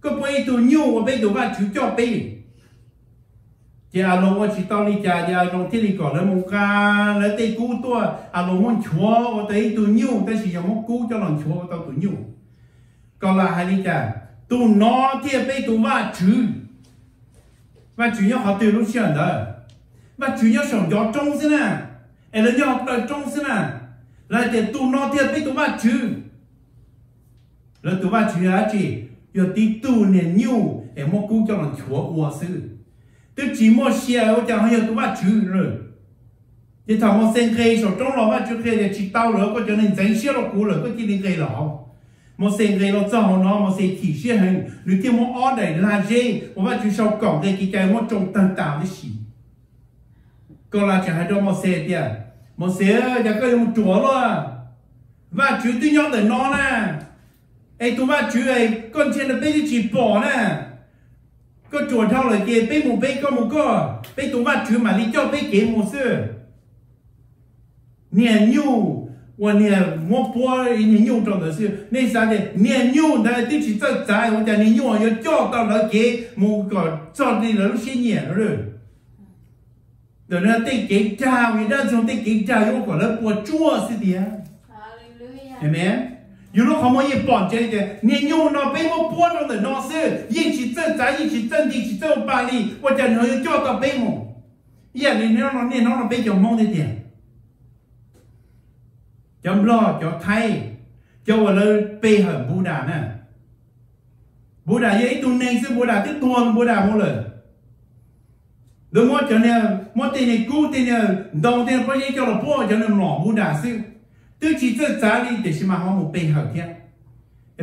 ก็ไปตัวนิ้วว่าไปตัวว่าถือจ่อเป้เจ้าลงว่าชิตอลีจ่าเจ้าลงที่นี่ก่อนแล้วมุกาแล้วตีกู้ตัวอารมณ์มันชัวว่าตีตัวนิ้วแต่สิยังมุกกู้จะหลังชัวว่าตัวนิ้วก็ละฮันนี่จ่าตัวนอที่ไปตัวว่าถือว่าถือยังเขาตื่นรู้เชื่อเด้อว่าถือยังส่งยอดจงสินะเอเรื่องยอดแต่จงสินะแล้วแต่ตัวนอที่ไปตัวว่าถือแล้วตัวว่าถืออะไร要对多年牛，哎，莫估叫人错我是，对寂寞些，我讲还要多把酒了。你他们生黑说中了把酒黑的吃到了，我叫人真些了过了，我今天黑了。莫生黑了之后呢，莫生提些很，你听莫熬的垃圾，我把酒烧搞的，给在莫中等等的事。个啦就还叫莫生的，莫生就个用做了，把酒对样的拿呢。ไอ้ตัวว่าชื่อไอ้ก้อนเชนเราไปที่จีบบ่อน่ะก็จวดเท่าเลยเกไปหมู่ไปก็หมู่ก็ไปตัวว่าชื่อมาลิเจ้าไปเกหมู่เสือเนี่ยยูวันเนี่ยมัวปัวเนี่ยยูตรงนั้นเสือในสายเนี่ยยูแต่ที่จีเจ้าใจวันจะเนี่ยยู要叫到了เกหมู่ก็จอดนี่แล้วเสียเนี่ยเลยเดี๋ยวนั้นได้เกจ้าวิธีจงได้เกจ้าอยู่ก่อนแล้วปวดจั่วสิเดียเห็นไหม有了好么也绑着的，你用那被我拨着的那是一起挣扎，一起挣地，一起挣巴黎，我讲你要叫到被我，呀，你那被叫忙的点，叫老叫泰，叫我了被很不打呢，不打也一种内是不打，这多不打不了。如果叫呢，我对你姑对你，当天不是叫了包叫你老不打是。tôi chỉ cho giá đi để xem mà họ một bên hậu kia,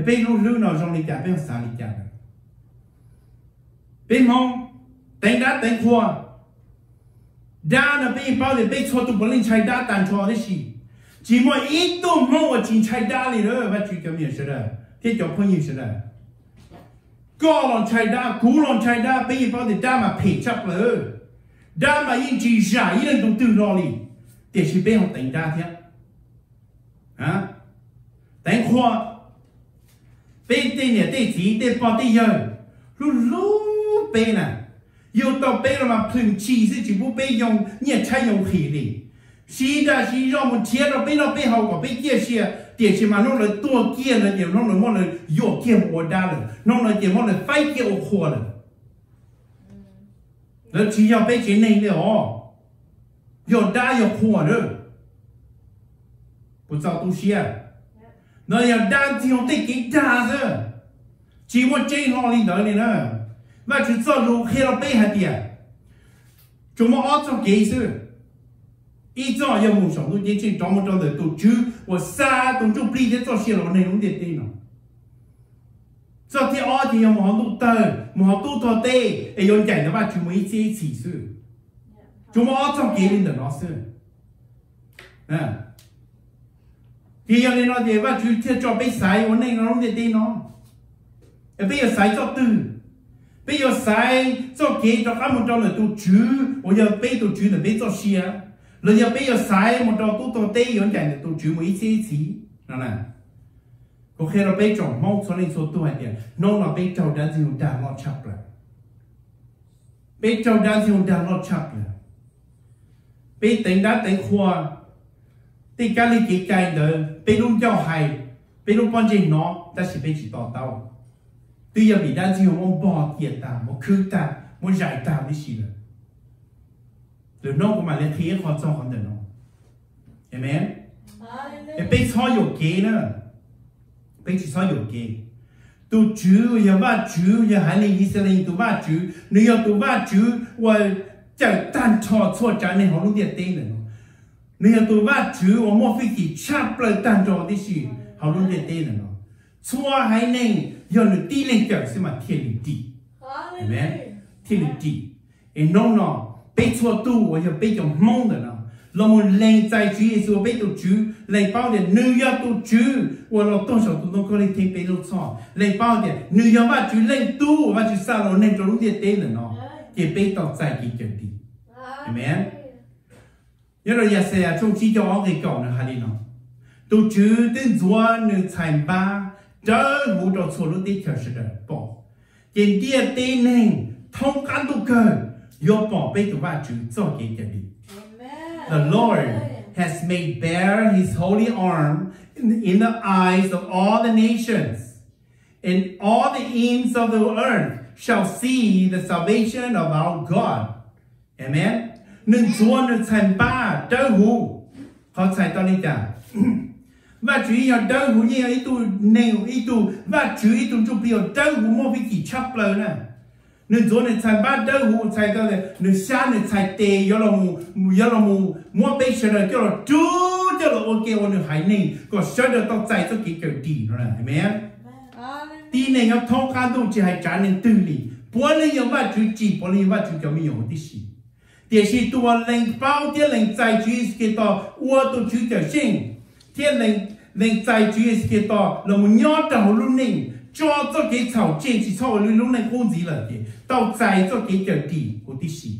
bên lúc nào trong lịch trả bên sao lịch trả, bên họ đánh đá đánh khoa, đá là bên bao để bên cho tụi bọn linh chạy đá tàn cho đấy gì, chỉ mỗi ít tụi mong ở chỉ chạy đá đi nữa và chỉ cầm nhiều sự đó, thế cho không nhiều sự đó, có lòng chạy đá, cú lòng chạy đá bên bao để đá mà phê chấp rồi, đá mà yên chỉ giả yên là tụi từ đó đi, để chỉ bên họ đánh đá thế. À, đánh khoa, bên tên này tên gì tên bao tên giờ, lúc bên này, yêu tao bên là mà phun chi sẽ chỉ bố bên dùng nhiệt cháy dùng khí đi, xí ra xí ra một chiếc nó bên hậu của bên kia xí, tiền chỉ mà nó là tua kia là nhiều nó là món là dỗ kia một đa rồi, nó là chỉ món là phái kia một khoa rồi, nó chỉ cho bên chỉ này thôi, dỗ đa dỗ khoa rồi. 不知道都些，那要单只用得给单子，只我真好领导的呢，我就早就黑了背下点，怎么熬着给是，一早要梦想都年轻，找么找的都就我啥都就不理解做些了内容的对了，昨天熬的要忙都等，忙都到对，哎要讲的话就没这一起是，怎么熬着给的老师，嗯。thì giờ này nó để vào chú thiết cho bé sai ổn định nó không để đi nó bây giờ sai cho từ bây giờ sai cho kế cho các một trong là tu chú bây giờ bây tu chú là bây cho xia rồi giờ bây giờ sai một trong tu tổ tê ổn định là tu chú mấy chế chỉ nó nè có khi nó bây chọn mong cho nên số tu hay tiền nó là bây chọn đan gì đàn nó chập rồi bây chọn đan gì đàn nó chập rồi bây tính đá tính khoaที่การลิขิตใจเดินไปรุ่งเจ้าไห้ไปรุ่งป้อนเจนน้องแต่สิไปจีต่อเต้าตัวยังมีด้านที่มันบ่อเกียรตามมันคือตามมันใหญ่ตามไม่ใช่เลยหรือน้องก็มาเล่นเทียคอจอคนเดินน้อง Amen. Bây giờ有给呢，bây giờ有给。tu chú ya va chú ya hai linh Israel tu va chú nếu ya tu va chú và chẳng tan trò cho trả nên họ luôn điện tên nữa nếu ya tu va chú và mua phi chỉ chắp lời tan trò đi xí họ luôn điện tên nữa cho hai linh ya nó đi lên chẳng xem mà thiên lý đi amen thiên lý đi em nói nó bây giờ tu và ya bây giờ mong nữaเรามันแรงใจ主耶稣被到主嚟包的你要到主我เรา多少都能夠嚟聽俾到錯嚟包的你要ว่า主領到ว่า主殺เรา領咗啲嘢點呢嘅俾到ใจ幾勁啲係咪啊因為有時啊從此就我哋講呢係呢到主等咗你才把這好多錯誤的確實的報見啲點呢通感到佢要報俾到話主做幾勁啲The Lord has made bare his holy arm in the eyes of all the nations, and all the ends of the earth shall see the salvation of our God. Amen. Nên Chúa nên thành ba đỡ hú, họ thành tao đi cả. Và Chúa yêu đỡ hú như ý tu nêu ý tu và Chúa ý tu chụp biểu đỡ hú mua vì chỉ chấp lời nè. Nên Chúa nên thành ba đỡ hú thành tao này, nên xa nên thành tê yêu là mua bây giờ là kêu là chú cho là ok nên hãy nên có sợ được tao chạy cho cái kiểu đi nữa này, amen. Đi này nó thông khăn đâu chỉ hay trả nên tư lý, bữa nay yêu ba Chúa chỉ bữa nay yêu ba Chúa cho mình yêu tí gì. Để khi tôi lên bao tiền lên chạy Chúa cái đó, tôi Chúa cho sinh, tiền lên chạy Chúa cái đó là một nhớ đầu luôn nên cho cái thảo trên chỉ cho luôn nên không gì là thế, tao chạy cho cái kiểu đi của tí gì.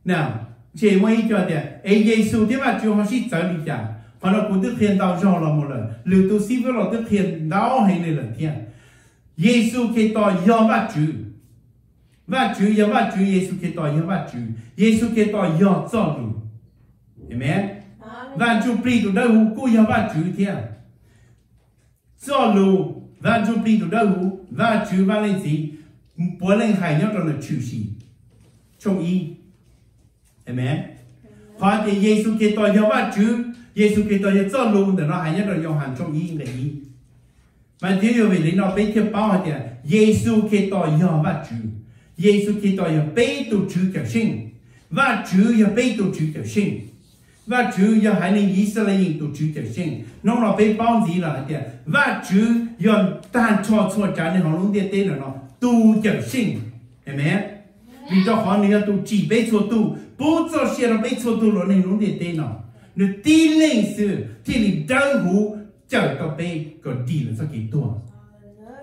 Nào, chỉ mấy cho thế, ấy Giêsu thế mà Chúa họ sẽ trở đi cả, họ nó cũng được hiện đạo rõ là một lần, lưu tu sĩ với họ được hiện đạo hay này là thế. Giêsu cái đó yêu ba Chúa. Và Chúa yêu ba Chúa Giêsu Kitô yêu ba Chúa Giêsu Kitô yêu cho đủ amen và Chúa pri tụ đâu cũng yêu ba Chúa thế cho đủ và Chúa pri tụ đâu và Chúa va lên gì bữa lên hải nhau trong là Chúa gì trong ý amen hoặc thì Giêsu Kitô yêu ba Chúa Giêsu Kitô yêu cho đủ để nó hải nhau trong hàng trong ý cái ý mà thiếu về lý nó biết theo bao thì Giêsu Kitô yêu ba Chúa Giêsu Kitô yêu bế tổ Chúa kiểu sinh và Chúa yêu bế tổ Chúa kiểu sinh và Chúa yêu hai nên Israel tổ Chúa kiểu sinh nó là bế bao gì là thế và Chúa yêu tan cho trả nên họ luôn địa tên là nó tu kiểu sinh amen vì cho họ nên tu chỉ bế cho tu bố cho xe là bế cho tu rồi nên luôn địa tên nó nếu tin lên sự thì liền đau hú chờ tao bế còn đi là sao cái tua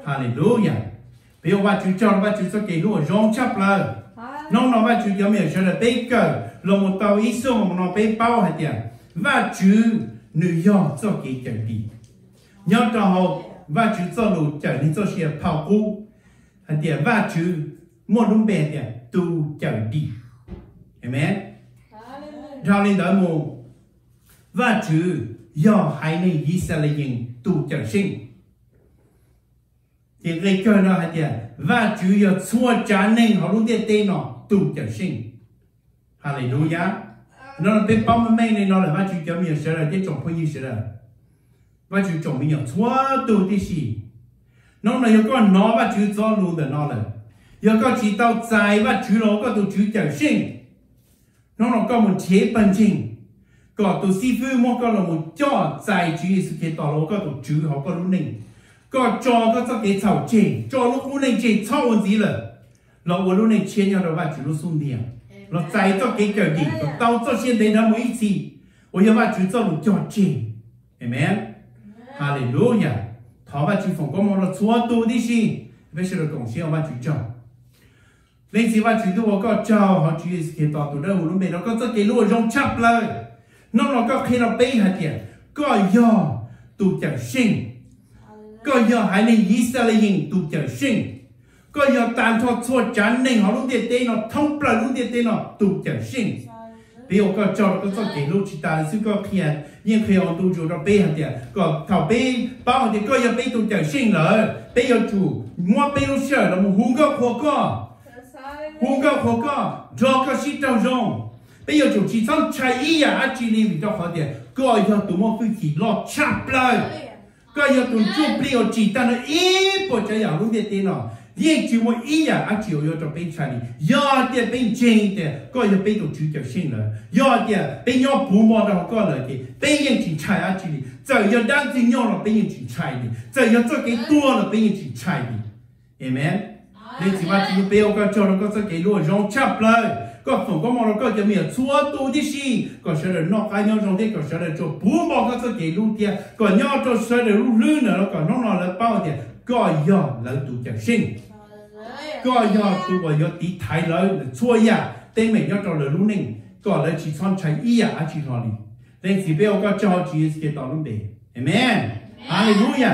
Hallelujah bây giờ ba Chúa cho ba Chúa cho cái lúa rong chắp lại, nó ba Chúa cho mình cho là bế cờ, là một tàu ít số mà nó bế bao hết tiền, và Chúa nữ do cho cái chuyện đi, nhớ cho họ và Chúa cho lũ trở nên cho xe phao cũ, hết tiền và Chúa mua đúng bề tiền tu trở đi, amen, ra lên đó mua và Chúa do hai nên Israel tu trở sinh thì cái cơ nó hay tiền và Chúa yêu xua trả nên họ luôn địa tên nó tu trở sinh Hallelujah nó là bên bao mấy này nó là và Chúa cho mình sẽ là cái trọng phong như sẽ là và Chúa trọng mình xua tu đi gì nó là yêu con nó và Chúa cho luôn để nó là yêu con chỉ tao dài và Chúa nó có tu Chúa trở sinh nó là có một chế bản trình có tu sĩ phu một có là một cho dài Chúa Giêsu Kitô nó có tu Chúa họ có luôn nên có cho có cái thảo chế cho lúc lúc này chế thao vấn gì là nó lúc này chia nhau rồi và chủ lúc xuống tiền nó giải cho cái kiểu gì nó tao cho hiện tại nó mới gì tôi yêu và chủ cho lúc cho chế amen hallelujah thọ và chủ phòng có một là chúa tu đi gì bây giờ là tổng sĩ và chủ cho lên gì và chủ tu có cho họ chủ cái tao tu đâu lúc này nó có cho cái lúa rong chắp lại nó có khi nó bay hạt tiền có do tu chẳng sinh có giờ hai nên Israel tu trở sinh có giờ tàn thoát xóa chán nên họ luôn địa tên nó thông bờ luôn địa tên nó tu trở sinh bây giờ có cho có cái lô chỉ ta sư có kia nhưng khi họ tu chủ nó bê hạt tiền có thảo bê bao thì có giờ bê tu trở sinh rồi bây giờ chủ mua bê lô sợ là một hung gạo khổ co do có sĩ trâu rong bây giờ chủ chỉ xong chạy ý à chỉ đi vì cho họ tiền coi cho tụi nó cứ chỉ lo chắp lời coi cho tụi chụp liều chỉ ta nó ít bộ chạy vào lúc tiền nó riêng chỉ một ý à chỉ ở cho bên chạy đi giờ tiền bên trên tiền coi cho bên tổ chức cho xin rồi giờ tiền bên nhau bù mò đó coi là thì bên những chỉ chạy chỉ đi giờ giờ đang chỉ nhau là bên những chỉ chạy đi giờ giờ做cái多了bên những chỉ chạy đi amen nên chỉ mà chỉ bêu có cho nó có sẽ cái luôn rong chắp lời có phòng có mong nó cóจะมีชั่วตัวที่สี่ก็เสด็จนอกการย่อตรงที่ก็เสด็จจบผู้มองก็จะเกี่ยวเดียก็ย่อตัวเสด็จลื่นแล้วก็น้องนอนแล้วเป้าเดียก็ย่อแล้วตัวจะสิ่งก็ย่อตัวย่อตีไทยแล้วชั่วยาเต็มเหม่ย่อตัวเลยรู้นิ่งก็เลยchỉ sonใช้อีอาชีทอลีเรื่องสิเบลก็จอจีสเกตต่อรุ่นเบอเมนฮาเลลูยา